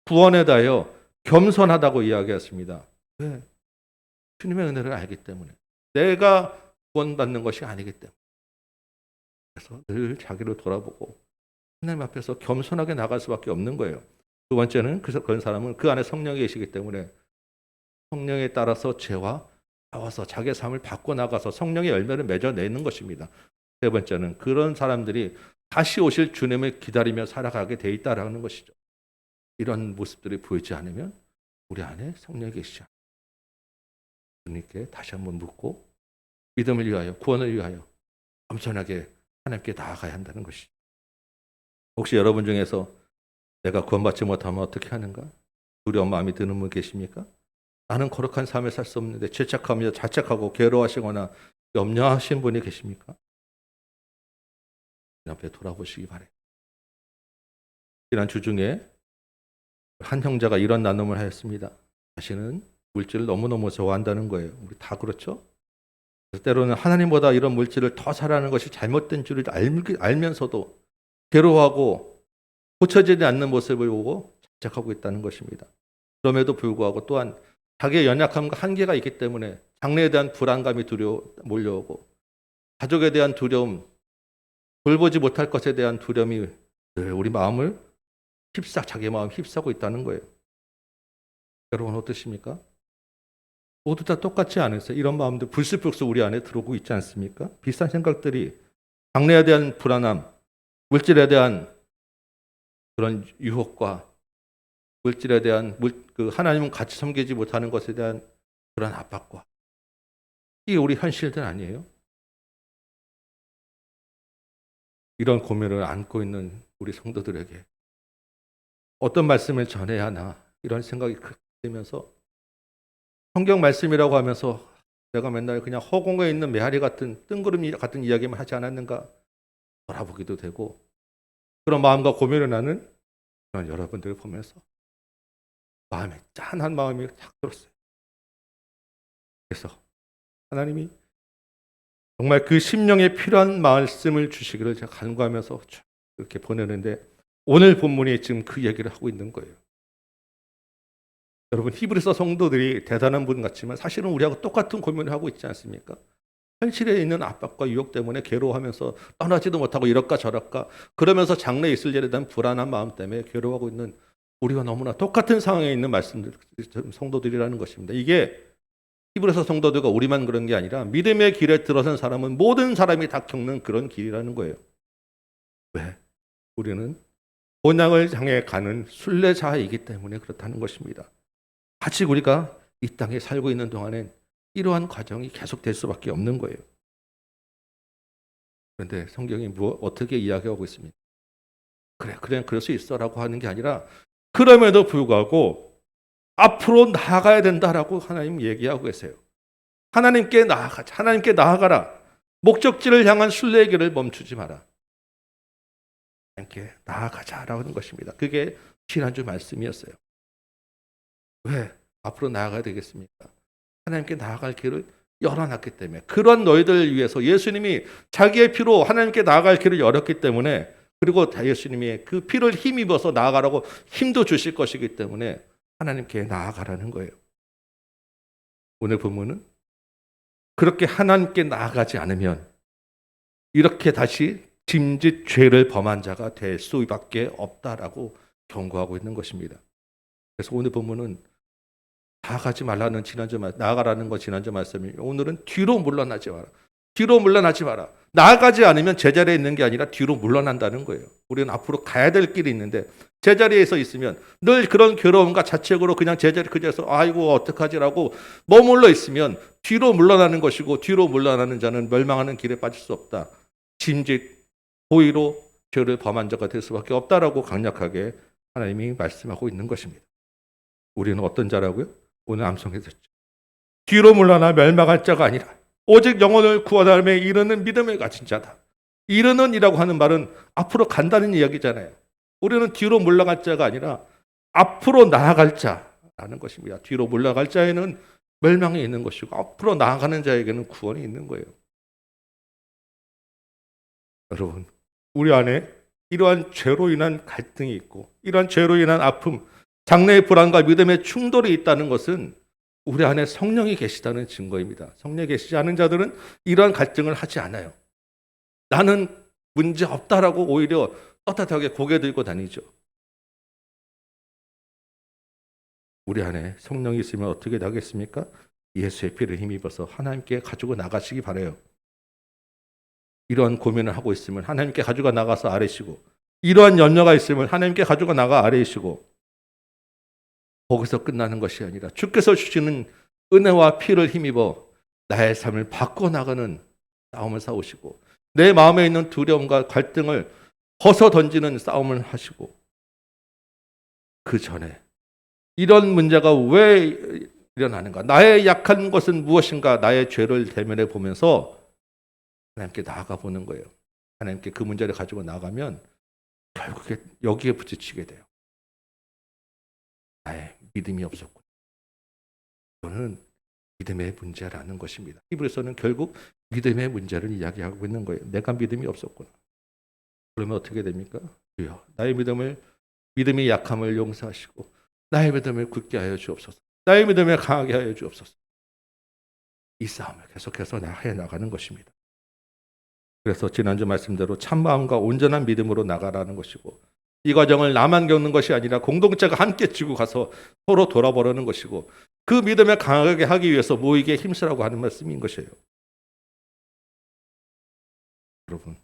구원에 대하여 겸손하다고 이야기했습니다. 왜? 주님의 은혜를 알기 때문에. 내가 구원받는 것이 아니기 때문에. 그래서 늘 자기를 돌아보고 하나님 앞에서 겸손하게 나갈 수밖에 없는 거예요. 두 번째는 그런 사람은 그 안에 성령이 계시기 때문에 성령에 따라서 죄와 싸워서 자기의 삶을 바꿔나가서 성령의 열매를 맺어내는 것입니다. 세 번째는 그런 사람들이 다시 오실 주님을 기다리며 살아가게 돼 있다라는 것이죠. 이런 모습들이 보이지 않으면 우리 안에 성령이 계시지 않아요. 주님께 다시 한번 묻고 믿음을 위하여 구원을 위하여 겸손하게 하나님께 나아가야 한다는 것이죠. 혹시 여러분 중에서 내가 구원받지 못하면 어떻게 하는가? 두려운 마음이 드는 분 계십니까? 나는 거룩한 삶을 살 수 없는데 죄책하며 자책하고 괴로워하시거나 염려하신 분이 계십니까? 앞에 돌아보시기 바래요. 지난 주 중에 한 형제가 이런 나눔을 하였습니다. 자신은 물질을 너무너무 좋아한다는 거예요. 우리 다 그렇죠? 때로는 하나님보다 이런 물질을 더 사랑하는 것이 잘못된 줄을 알면서도 괴로워하고 고쳐지지 않는 모습을 보고 자책하고 있다는 것입니다. 그럼에도 불구하고 또한 자기의 연약함과 한계가 있기 때문에 장래에 대한 불안감이 몰려오고 가족에 대한 두려움, 돌보지 못할 것에 대한 두려움이 늘 우리 마음을 자기 마음 휩싸고 있다는 거예요. 여러분 어떠십니까? 모두 다 똑같지 않으세요? 이런 마음들 불쑥불쑥 우리 안에 들어오고 있지 않습니까? 비슷한 생각들이 장래에 대한 불안함, 물질에 대한 그런 유혹과 물질에 대한 하나님은 같이 섬기지 못하는 것에 대한 그런 압박과 이게 우리 현실들 아니에요? 이런 고민을 안고 있는 우리 성도들에게 어떤 말씀을 전해야 하나 이런 생각이 들면서 성경 말씀이라고 하면서 내가 맨날 그냥 허공에 있는 메아리 같은 뜬구름 같은 이야기만 하지 않았는가 돌아보기도 되고 그런 마음과 고민을 나는 그런 여러분들을 보면서 마음에 짠한 마음이 탁 들었어요. 그래서 하나님이 정말 그 심령에 필요한 말씀을 주시기를 제가 간구하면서 이렇게 보내는데 오늘 본문이 지금 그 얘기를 하고 있는 거예요. 여러분 히브리서 성도들이 대단한 분 같지만 사실은 우리하고 똑같은 고민을 하고 있지 않습니까? 현실에 있는 압박과 유혹 때문에 괴로워하면서 떠나지도 못하고 이럴까 저럴까 그러면서 장래에 있을 일에 대한 불안한 마음 때문에 괴로워하고 있는 우리와 너무나 똑같은 상황에 있는 성도들이라는 것입니다. 이게 히브리서 성도들과 우리만 그런 게 아니라 믿음의 길에 들어선 사람은 모든 사람이 다 겪는 그런 길이라는 거예요. 왜? 우리는 본향을 향해 가는 순례자이기 때문에 그렇다는 것입니다. 아직 우리가 이 땅에 살고 있는 동안엔 이러한 과정이 계속될 수밖에 없는 거예요. 그런데 성경이 어떻게 이야기하고 있습니까? 그래, 그럴 수 있어라고 하는 게 아니라 그럼에도 불구하고 앞으로 나아가야 된다라고 하나님 얘기하고 계세요. 하나님께 나아가자. 하나님께 나아가라. 목적지를 향한 순례의 길을 멈추지 마라. 하나님께 나아가자라고 하는 것입니다. 그게 지난주 말씀이었어요. 왜? 앞으로 나아가야 되겠습니까? 하나님께 나아갈 길을 열어놨기 때문에 그런 너희들을 위해서 예수님이 자기의 피로 하나님께 나아갈 길을 열었기 때문에 그리고 예수님이 그 피를 힘입어서 나아가라고 힘도 주실 것이기 때문에 하나님께 나아가라는 거예요. 오늘 본문은 그렇게 하나님께 나아가지 않으면 이렇게 다시 짐짓 죄를 범한 자가 될 수밖에 없다라고 경고하고 있는 것입니다. 그래서 오늘 본문은 나아가지 말라는 나아가라는 거 지난주 말씀이 오늘은 뒤로 물러나지 마라. 뒤로 물러나지 마라. 나아가지 않으면 제자리에 있는 게 아니라 뒤로 물러난다는 거예요. 우리는 앞으로 가야 될 길이 있는데 제자리에서 있으면 늘 그런 괴로움과 자책으로 그냥 제자리 그 자리에서 아이고 어떡하지라고 머물러 있으면 뒤로 물러나는 것이고 뒤로 물러나는 자는 멸망하는 길에 빠질 수 없다. 짐짓 고의로 죄를 범한 자가 될 수밖에 없다라고 강력하게 하나님이 말씀하고 있는 것입니다. 우리는 어떤 자라고요? 오늘 암송했었죠. 뒤로 물러나 멸망할 자가 아니라 오직 영혼을 구원함에 이르는 믿음을 가진 자다. 이르는이라고 하는 말은 앞으로 간다는 이야기잖아요. 우리는 뒤로 물러갈 자가 아니라 앞으로 나아갈 자라는 것입니다. 뒤로 물러갈 자에는 멸망이 있는 것이고 앞으로 나아가는 자에게는 구원이 있는 거예요. 여러분, 우리 안에 이러한 죄로 인한 갈등이 있고 이러한 죄로 인한 아픔, 장래의 불안과 믿음의 충돌이 있다는 것은 우리 안에 성령이 계시다는 증거입니다. 성령이 계시지 않은 자들은 이러한 갈등을 하지 않아요. 나는 문제 없다라고 오히려 떳떳하게 고개 들고 다니죠. 우리 안에 성령이 있으면 어떻게 나겠습니까? 예수의 피를 힘입어서 하나님께 가지고 나가시기 바라요. 이러한 고민을 하고 있으면 하나님께 가지고 나가서 아뢰시고 이러한 염려가 있으면 하나님께 가지고 나가 아뢰시고 거기서 끝나는 것이 아니라 주께서 주시는 은혜와 피를 힘입어 나의 삶을 바꿔나가는 싸움을 싸우시고 내 마음에 있는 두려움과 갈등을 벗어 던지는 싸움을 하시고 그 전에 이런 문제가 왜 일어나는가? 나의 약한 것은 무엇인가? 나의 죄를 대면해 보면서 하나님께 나아가 보는 거예요. 하나님께 그 문제를 가지고 나가면 결국에 여기에 부딪히게 돼요. 나의 믿음이 없었구나. 이거는 믿음의 문제라는 것입니다. 히브리서는 결국 믿음의 문제를 이야기하고 있는 거예요. 내가 믿음이 없었구나. 그러면 어떻게 됩니까? 주여, 나의 믿음이 약함을 용서하시고 나의 믿음을 굳게 하여 주옵소서. 나의 믿음을 강하게 하여 주옵소서. 이 싸움을 계속해서 해 나가는 것입니다. 그래서 지난주 말씀대로 참마음과 온전한 믿음으로 나가라는 것이고, 이 과정을 나만 겪는 것이 아니라 공동체가 함께 지고 가서 서로 돌아보려는 것이고, 그 믿음을 강하게 하기 위해서 모이게 힘쓰라고 하는 말씀인 것이에요. 여러분,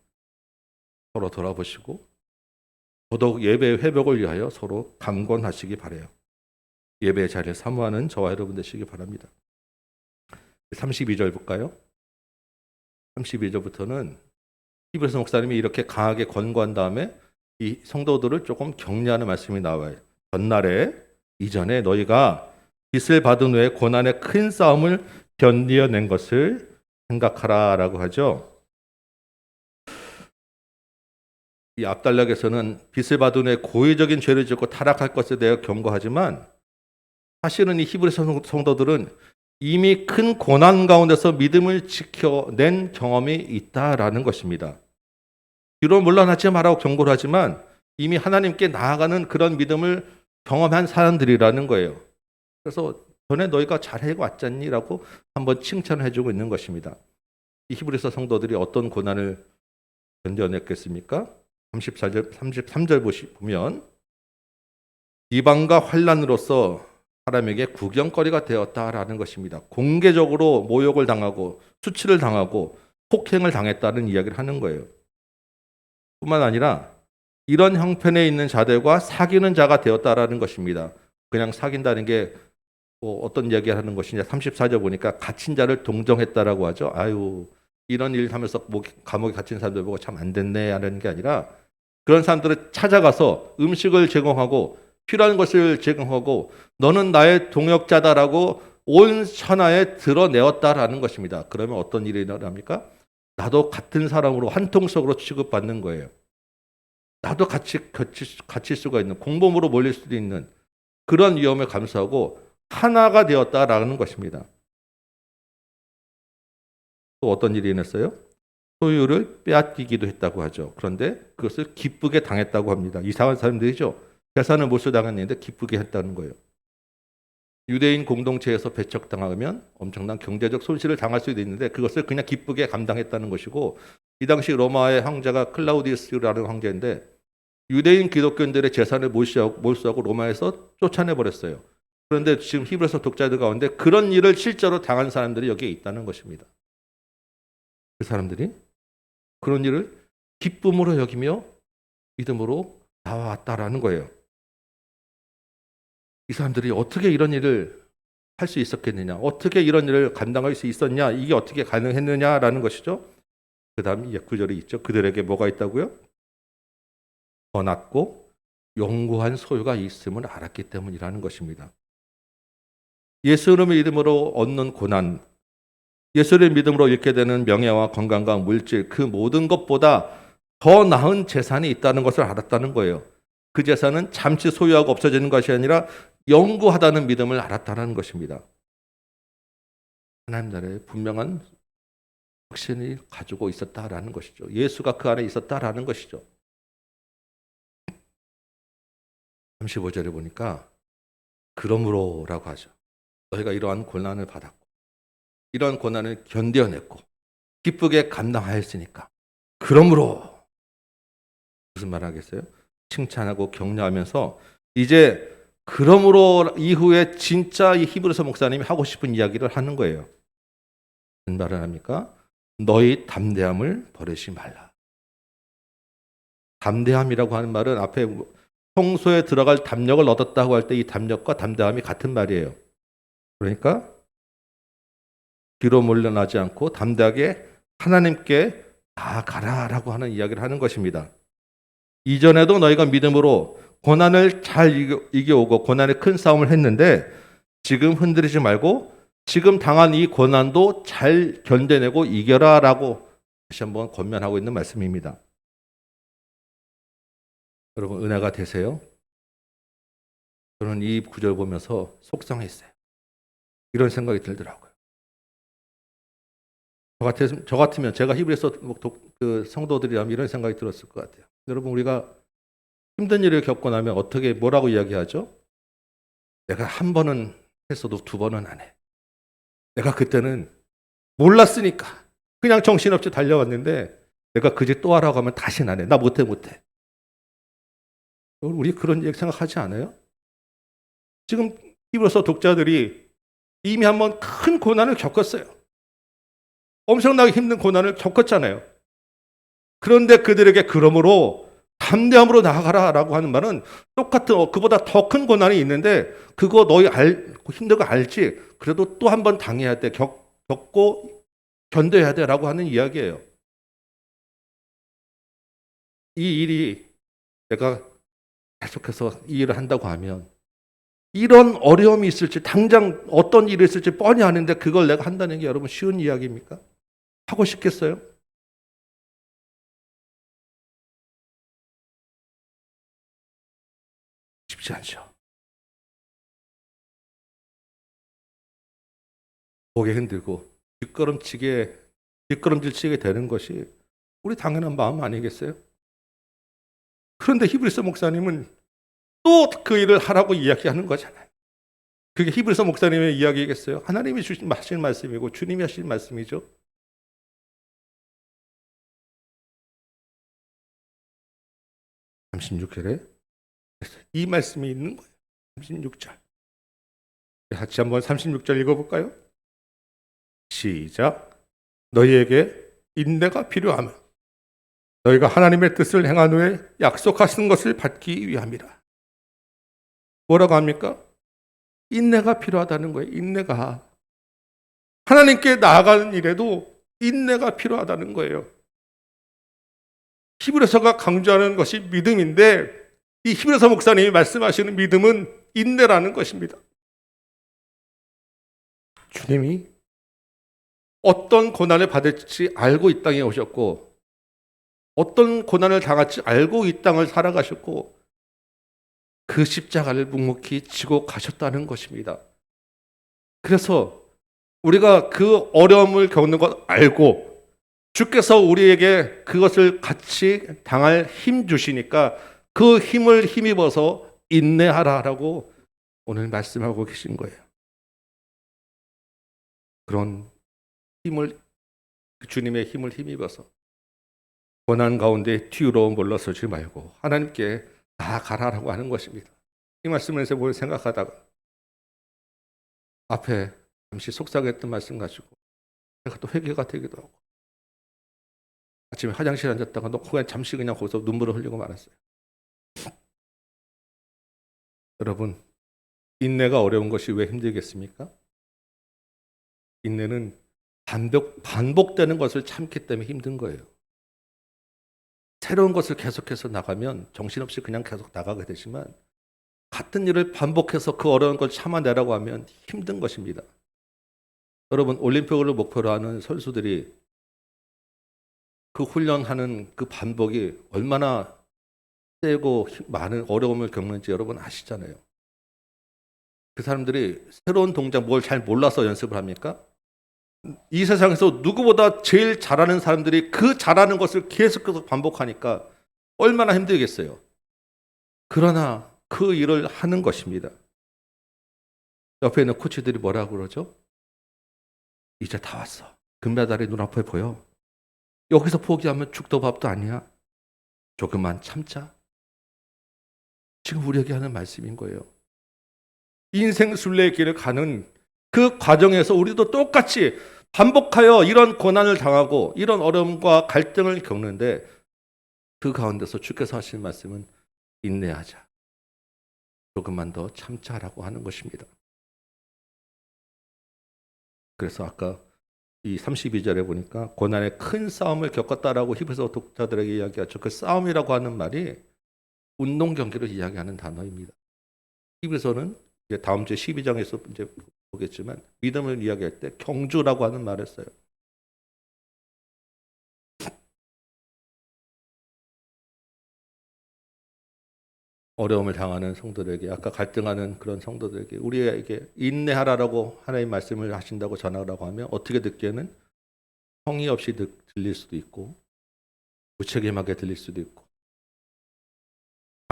서로 돌아보시고 더더욱 예배의 회복을 위하여 서로 강권하시기 바라요. 예배의 자리를 사모하는 저와 여러분 되시기 바랍니다. 32절 볼까요? 32절부터는 히브리서 목사님이 이렇게 강하게 권고한 다음에 이 성도들을 조금 격려하는 말씀이 나와요. 전날에 이전에 너희가 빚을 받은 후에 고난의 큰 싸움을 견디어낸 것을 생각하라라고 하죠. 이 압달락에서는 빚을 받은 후에 고의적인 죄를 짓고 타락할 것에 대해 경고하지만, 사실은 이 히브리서 성도들은 이미 큰 고난 가운데서 믿음을 지켜낸 경험이 있다라는 것입니다. 뒤로 물러나지 말라고 경고를 하지만 이미 하나님께 나아가는 그런 믿음을 경험한 사람들이라는 거예요. 그래서 전에 너희가 잘해 왔잖니라고 한번 칭찬을 해주고 있는 것입니다. 이 히브리서 성도들이 어떤 고난을 견뎌냈겠습니까? 33절 보면 이방과 환난으로서 사람에게 구경거리가 되었다라는 것입니다. 공개적으로 모욕을 당하고 수치를 당하고 폭행을 당했다는 이야기를 하는 거예요. 뿐만 아니라 이런 형편에 있는 자들과 사귀는 자가 되었다라는 것입니다. 그냥 사귄다는 게 어떤 이야기를 하는 것이냐, 34절 보니까 갇힌 자를 동정했다라고 하죠. 아유, 이런 일 하면서 감옥에 갇힌 사람들 보고 참 안 됐네 하는 게 아니라, 그런 사람들을 찾아가서 음식을 제공하고 필요한 것을 제공하고 너는 나의 동역자다라고 온 천하에 드러내었다라는 것입니다. 그러면 어떤 일이 일어납니까? 나도 같은 사람으로 한 통속으로 취급받는 거예요. 나도 같이 갇힐 수가 있는, 공범으로 몰릴 수도 있는 그런 위험을 감수하고 하나가 되었다라는 것입니다. 또 어떤 일이 일어났어요? 소유를 빼앗기기도 했다고 하죠. 그런데 그것을 기쁘게 당했다고 합니다. 이상한 사람들이죠. 재산을 몰수당했는데 기쁘게 했다는 거예요. 유대인 공동체에서 배척당하면 엄청난 경제적 손실을 당할 수도 있는데 그것을 그냥 기쁘게 감당했다는 것이고, 이 당시 로마의 황제가 클라우디우스라는 황제인데 유대인 기독교인들의 재산을 몰수하고 로마에서 쫓아내버렸어요. 그런데 지금 히브리서 독자들 가운데 그런 일을 실제로 당한 사람들이 여기에 있다는 것입니다. 그 사람들이 그런 일을 기쁨으로 여기며 믿음으로 나와왔다라는 거예요. 이 사람들이 어떻게 이런 일을 할 수 있었겠느냐, 어떻게 이런 일을 감당할 수 있었냐, 이게 어떻게 가능했느냐라는 것이죠. 그 다음 9절이 있죠. 그들에게 뭐가 있다고요? 더 낫고 영구한 소유가 있음을 알았기 때문이라는 것입니다. 예수님의 믿음으로 얻는 고난, 예수를 믿음으로 잃게 되는 명예와 건강과 물질, 그 모든 것보다 더 나은 재산이 있다는 것을 알았다는 거예요. 그 재산은 잠시 소유하고 없어지는 것이 아니라 영구하다는 믿음을 알았다는 것입니다. 하나님 나라에 분명한 확신이 가지고 있었다라는 것이죠. 예수가 그 안에 있었다라는 것이죠. 35절에 보니까 그러므로라고 하죠. 너희가 이러한 고난을 받았고 이러한 고난을 견뎌냈고 기쁘게 감당하였으니까 그러므로, 무슨 말 하겠어요? 칭찬하고 격려하면서 이제 그러므로 이후에 진짜 이 히브리서 목사님이 하고 싶은 이야기를 하는 거예요. 무슨 말을 합니까? 너희 담대함을 버리지 말라. 담대함이라고 하는 말은 앞에 평소에 들어갈 담력을 얻었다고 할 때 이 담력과 담대함이 같은 말이에요. 그러니까 뒤로 물러나지 않고 담대하게 하나님께 나아가라라고 하는 이야기를 하는 것입니다. 이전에도 너희가 믿음으로 고난을 잘 이겨오고 고난의 큰 싸움을 했는데 지금 흔들리지 말고 지금 당한 이 고난도 잘 견뎌내고 이겨라라고 다시 한번 권면하고 있는 말씀입니다. 여러분, 은혜가 되세요? 저는 이 구절 보면서 속상했어요. 이런 생각이 들더라고요. 저 같으면 제가 히브리서 성도들이라면 이런 생각이 들었을 것 같아요. 여러분, 우리가 힘든 일을 겪고 나면 뭐라고 이야기하죠? 내가 한 번은 했어도 두 번은 안 해. 내가 그때는 몰랐으니까 그냥 정신없이 달려왔는데 내가 그 짓 또 하라고 하면 다시는 안 해. 나 못해. 우리 그런 얘기 생각하지 않아요? 지금 히브리서 독자들이 이미 한번 큰 고난을 겪었어요. 엄청나게 힘든 고난을 겪었잖아요. 그런데 그들에게 그러므로 담대함으로 나아가라라고 하는 말은 똑같은 그보다 더 큰 고난이 있는데 그거 너희 힘든 거 알지? 그래도 또 한 번 당해야 돼. 겪고 견뎌야 돼라고 하는 이야기예요. 이 일이 내가 계속해서 이 일을 한다고 하면 이런 어려움이 있을지 당장 어떤 일이 있을지 뻔히 아는데 그걸 내가 한다는 게 여러분 쉬운 이야기입니까? 하고 싶겠어요? 쉽지 않죠. 고개 흔들고 뒷걸음질치게 되는 것이 우리 당연한 마음 아니겠어요? 그런데 히브리서 목사님은 또 그 일을 하라고 이야기하는 거잖아요. 그게 히브리서 목사님의 이야기겠어요? 하나님이 하신 말씀이고 주님이 하신 말씀이죠. (36절에) 이 말씀이 있는 거예요. 36절. 같이 한번 36절 읽어볼까요? 시작. 너희에게 인내가 필요하며 너희가 하나님의 뜻을 행한 후에 약속하신 것을 받기 위함이라. 뭐라고 합니까? 인내가 필요하다는 거예요. 인내가. 하나님께 나아가는 일에도 인내가 필요하다는 거예요. 히브리서가 강조하는 것이 믿음인데 이 히브리서 목사님이 말씀하시는 믿음은 인내라는 것입니다. 주님이 어떤 고난을 받을지 알고 이 땅에 오셨고 어떤 고난을 당할지 알고 이 땅을 살아가셨고 그 십자가를 묵묵히 지고 가셨다는 것입니다. 그래서 우리가 그 어려움을 겪는 것 알고 주께서 우리에게 그것을 같이 당할 힘 주시니까 그 힘을 힘입어서 인내하라라고 오늘 말씀하고 계신 거예요. 그런 힘을 주님의 힘을 힘입어서 고난 가운데 뒤로 물러서지 말고 하나님께 나아가라라고 하는 것입니다. 이 말씀에서 뭘 생각하다가 앞에 잠시 속상했던 말씀 가지고 제가 또 회개가 되기도 하고 아침에 화장실 앉았다가 그냥 잠시 그냥 거기서 눈물을 흘리고 말았어요. 여러분, 인내가 어려운 것이 왜 힘들겠습니까? 인내는 반복되는 것을 참기 때문에 힘든 거예요. 새로운 것을 계속해서 나가면 정신없이 그냥 계속 나가게 되지만 같은 일을 반복해서 그 어려운 걸 참아내라고 하면 힘든 것입니다. 여러분, 올림픽을 목표로 하는 선수들이 그 훈련하는 그 반복이 얼마나 세고 많은 어려움을 겪는지 여러분 아시잖아요. 그 사람들이 새로운 동작 뭘 잘 몰라서 연습을 합니까? 이 세상에서 누구보다 제일 잘하는 사람들이 그 잘하는 것을 계속해서 반복하니까 얼마나 힘들겠어요. 그러나 그 일을 하는 것입니다. 옆에 있는 코치들이 뭐라고 그러죠? 이제 다 왔어. 금메달이 눈앞에 보여. 여기서 포기하면 죽도 밥도 아니야. 조금만 참자. 지금 우리에게 하는 말씀인 거예요. 인생 순례의 길을 가는 그 과정에서 우리도 똑같이 반복하여 이런 고난을 당하고 이런 어려움과 갈등을 겪는데 그 가운데서 주께서 하신 말씀은 인내하자. 조금만 더 참자라고 하는 것입니다. 그래서 아까 이 32절에 보니까 고난의 큰 싸움을 겪었다라고 히브리서 독자들에게 이야기하죠. 그 싸움이라고 하는 말이 운동 경기를 이야기하는 단어입니다. 히브리서는 이제 다음 주 12장에서 이제 보겠지만 믿음을 이야기할 때 경주라고 하는 말을 써요. 어려움을 당하는 성도들에게, 아까 갈등하는 그런 성도들에게 우리에게 인내하라라고 하나님 말씀을 하신다고 전하라고 하면 어떻게 듣기에는 성의 없이 들릴 수도 있고 무책임하게 들릴 수도 있고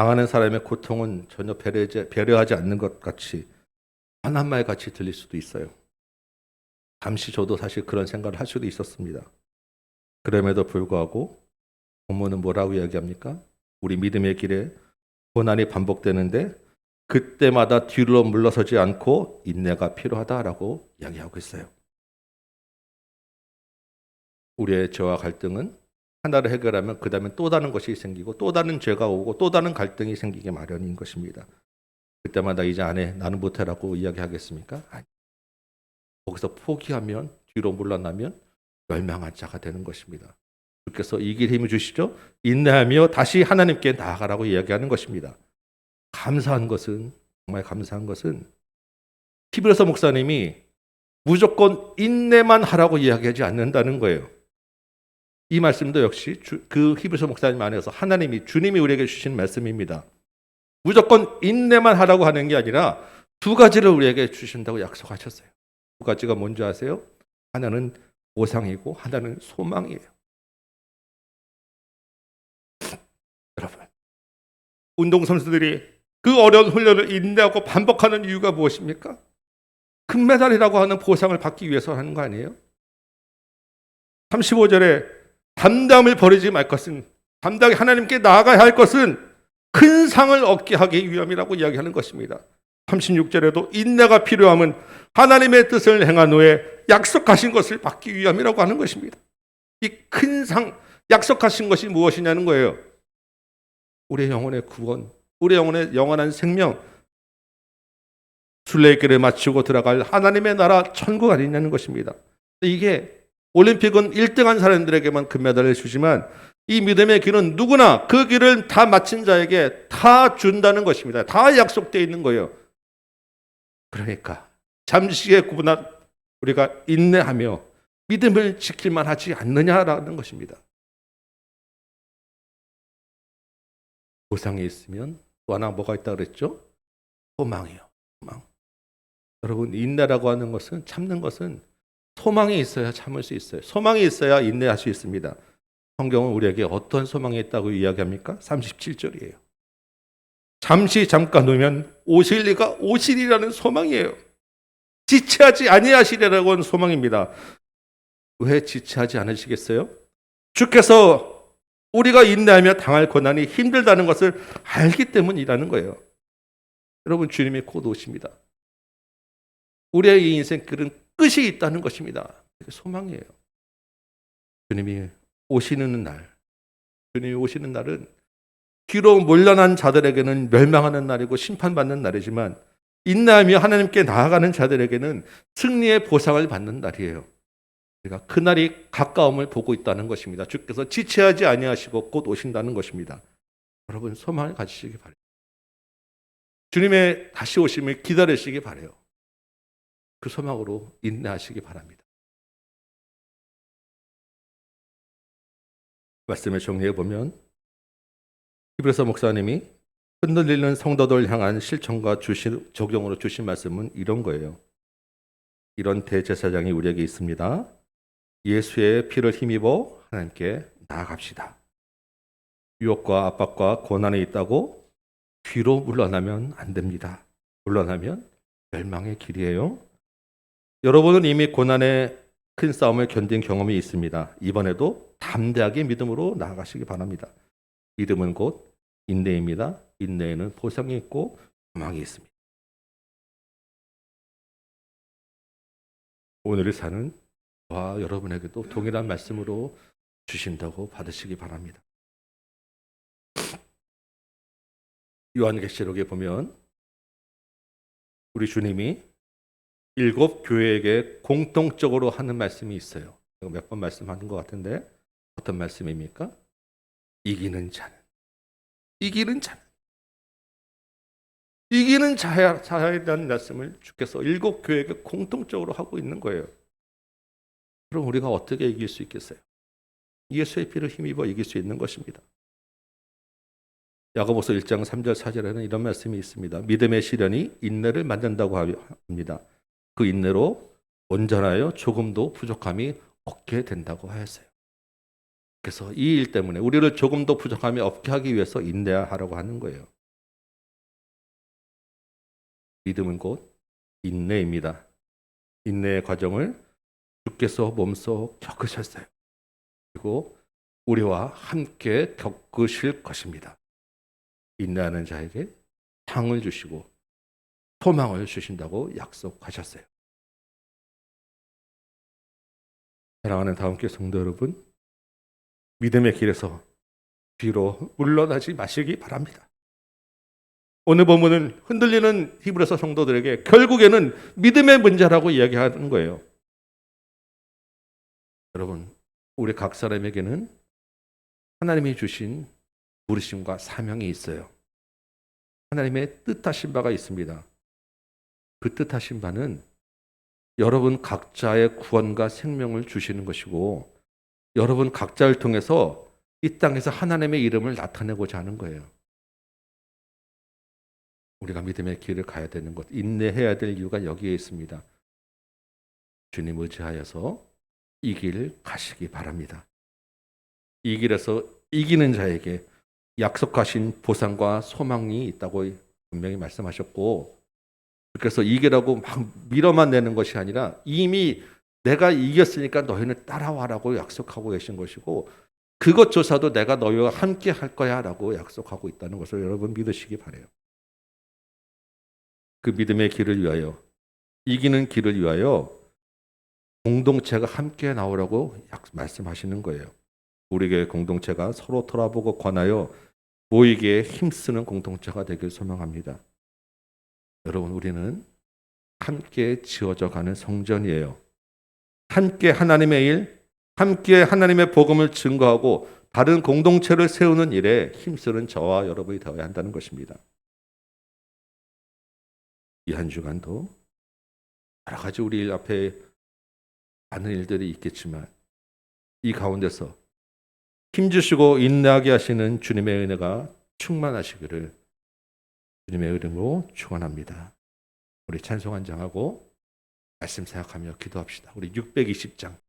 당하는 사람의 고통은 전혀 배려하지 않는 것 같이 한 말 같이 들릴 수도 있어요. 잠시 저도 사실 그런 생각을 할 수도 있었습니다. 그럼에도 불구하고 본문은 뭐라고 이야기합니까? 우리 믿음의 길에 고난이 반복되는데 그때마다 뒤로 물러서지 않고 인내가 필요하다라고 이야기하고 있어요. 우리의 죄와 갈등은 하나를 해결하면 그 다음에 또 다른 것이 생기고 또 다른 죄가 오고 또 다른 갈등이 생기게 마련인 것입니다. 그때마다 이제 나는 못해라고 이야기하겠습니까? 아니. 거기서 포기하면 뒤로 물러나면 멸망한 자가 되는 것입니다. 주께서 이길 힘을 주시죠. 인내하며 다시 하나님께 나아가라고 이야기하는 것입니다. 감사한 것은 정말 감사한 것은 히브리서 목사님이 무조건 인내만 하라고 이야기하지 않는다는 거예요. 이 말씀도 역시 그 히브리서 목사님 안에서 주님이 우리에게 주신 말씀입니다. 무조건 인내만 하라고 하는 게 아니라 두 가지를 우리에게 주신다고 약속하셨어요. 두 가지가 뭔지 아세요? 하나는 보상이고 하나는 소망이에요. 여러분, 운동선수들이 그 어려운 훈련을 인내하고 반복하는 이유가 무엇입니까? 금메달이라고 하는 보상을 받기 위해서 하는 거 아니에요? 35절에 담담을 버리지 말 것은, 담담히 하나님께 나아가야 할 것은 큰 상을 얻게 하기 위함이라고 이야기하는 것입니다. 36절에도 인내가 필요함은 하나님의 뜻을 행한 후에 약속하신 것을 받기 위함이라고 하는 것입니다. 이 큰 상, 약속하신 것이 무엇이냐는 거예요. 우리의 영혼의 구원, 우리의 영혼의 영원한 생명, 순례길을 마치고 들어갈 하나님의 나라 천국 아니냐는 것입니다. 이게 올림픽은 1등한 사람들에게만 금메달을 주지만 이 믿음의 길은 누구나 그 길을 다 마친 자에게 다 준다는 것입니다. 다 약속되어 있는 거예요. 그러니까 잠시의 구분한 우리가 인내하며 믿음을 지킬만 하지 않느냐라는 것입니다. 보상이 있으면 또 하나 뭐가 있다고 그랬죠? 소망이요. 소망. 여러분, 인내라고 하는 것은, 참는 것은 소망이 있어야 참을 수 있어요. 소망이 있어야 인내할 수 있습니다. 성경은 우리에게 어떤 소망이 있다고 이야기합니까? 37절이에요. 잠깐 후면 오실 이가 오시리라는 소망이에요. 지체하지 아니하시리라고 하는 소망입니다. 왜 지체하지 않으시겠어요? 주께서 우리가 인내하며 당할 고난이 힘들다는 것을 알기 때문이라는 거예요. 여러분, 주님이 곧 오십니다. 우리의 이 인생길은 끝이 있다는 것입니다. 소망이에요. 주님이 오시는 날은 뒤로 몰려난 자들에게는 멸망하는 날이고 심판받는 날이지만 인내하며 하나님께 나아가는 자들에게는 승리의 보상을 받는 날이에요. 우리가 그 날이 가까움을 보고 있다는 것입니다. 주께서 지체하지 아니하시고 곧 오신다는 것입니다. 여러분, 소망을 가지시기 바랍니다. 주님의 다시 오심을 기다리시기 바라요. 그 소망으로 인내하시기 바랍니다. 말씀을 정리해 보면 히브리서 목사님이 흔들리는 성도들 향한 실천과 적용으로 주신 말씀은 이런 거예요. 이런 대제사장이 우리에게 있습니다. 예수의 피를 힘입어 하나님께 나아갑시다. 유혹과 압박과 고난이 있다고 뒤로 물러나면 안 됩니다. 물러나면 멸망의 길이에요. 여러분은 이미 고난의 큰 싸움을 견딘 경험이 있습니다. 이번에도 담대하게 믿음으로 나아가시기 바랍니다. 믿음은 곧 인내입니다. 인내에는 보상이 있고 소망이 있습니다. 오늘의 산은 저와 여러분에게도 동일한 말씀으로 주신다고 받으시기 바랍니다. 요한계시록에 보면 우리 주님이 7 교회에게 공통적으로 하는 말씀이 있어요. 몇 번 말씀하는 것 같은데 어떤 말씀입니까? 이기는 자는 자에 대한 말씀을 주께서 7 교회에게 공통적으로 하고 있는 거예요. 그럼 우리가 어떻게 이길 수 있겠어요? 예수의 피를 힘입어 이길 수 있는 것입니다. 야고보서 1장 3절 4절에는 이런 말씀이 있습니다. 믿음의 시련이 인내를 만든다고 합니다. 그 인내로 온전하여 조금도 부족함이 없게 된다고 하였어요. 그래서 이 일 때문에 우리를 조금도 부족함이 없게 하기 위해서 인내하라고 하는 거예요. 믿음은 곧 인내입니다. 인내의 과정을 주께서 몸소 겪으셨어요. 그리고 우리와 함께 겪으실 것입니다. 인내하는 자에게 상을 주시고 소망을 주신다고 약속하셨어요. 사랑하는 다음교회 성도 여러분, 믿음의 길에서 뒤로 물러나지 마시기 바랍니다. 오늘 본문은 흔들리는 히브리서 성도들에게 결국에는 믿음의 문제라고 이야기하는 거예요. 여러분, 우리 각 사람에게는 하나님이 주신 부르심과 사명이 있어요. 하나님의 뜻하신 바가 있습니다. 그 뜻하신 바는 여러분 각자의 구원과 생명을 주시는 것이고, 여러분 각자를 통해서 이 땅에서 하나님의 이름을 나타내고자 하는 거예요. 우리가 믿음의 길을 가야 되는 것, 인내해야 될 이유가 여기에 있습니다. 주님 의지하여서 이 길 가시기 바랍니다. 이 길에서 이기는 자에게 약속하신 보상과 소망이 있다고 분명히 말씀하셨고, 그래서 이기라고 막 밀어만 내는 것이 아니라 이미 내가 이겼으니까 너희는 따라와라고 약속하고 계신 것이고, 그것조차도 내가 너희와 함께 할 거야 라고 약속하고 있다는 것을 여러분 믿으시기 바라요. 그 믿음의 길을 위하여, 이기는 길을 위하여 공동체가 함께 나오라고 말씀하시는 거예요. 우리 교회 공동체가 서로 돌아보고 권하여 모이기에 힘쓰는 공동체가 되길 소망합니다. 여러분, 우리는 함께 지어져 가는 성전이에요. 함께 하나님의 일, 함께 하나님의 복음을 증거하고 다른 공동체를 세우는 일에 힘쓰는 저와 여러분이 되어야 한다는 것입니다. 이 한 주간도 여러 가지 우리 일 앞에 많은 일들이 있겠지만 이 가운데서 힘주시고 인내하게 하시는 주님의 은혜가 충만하시기를 주님의 이름으로 축원합니다. 우리 찬송 한 장하고 말씀 생각하며 기도합시다. 우리 620장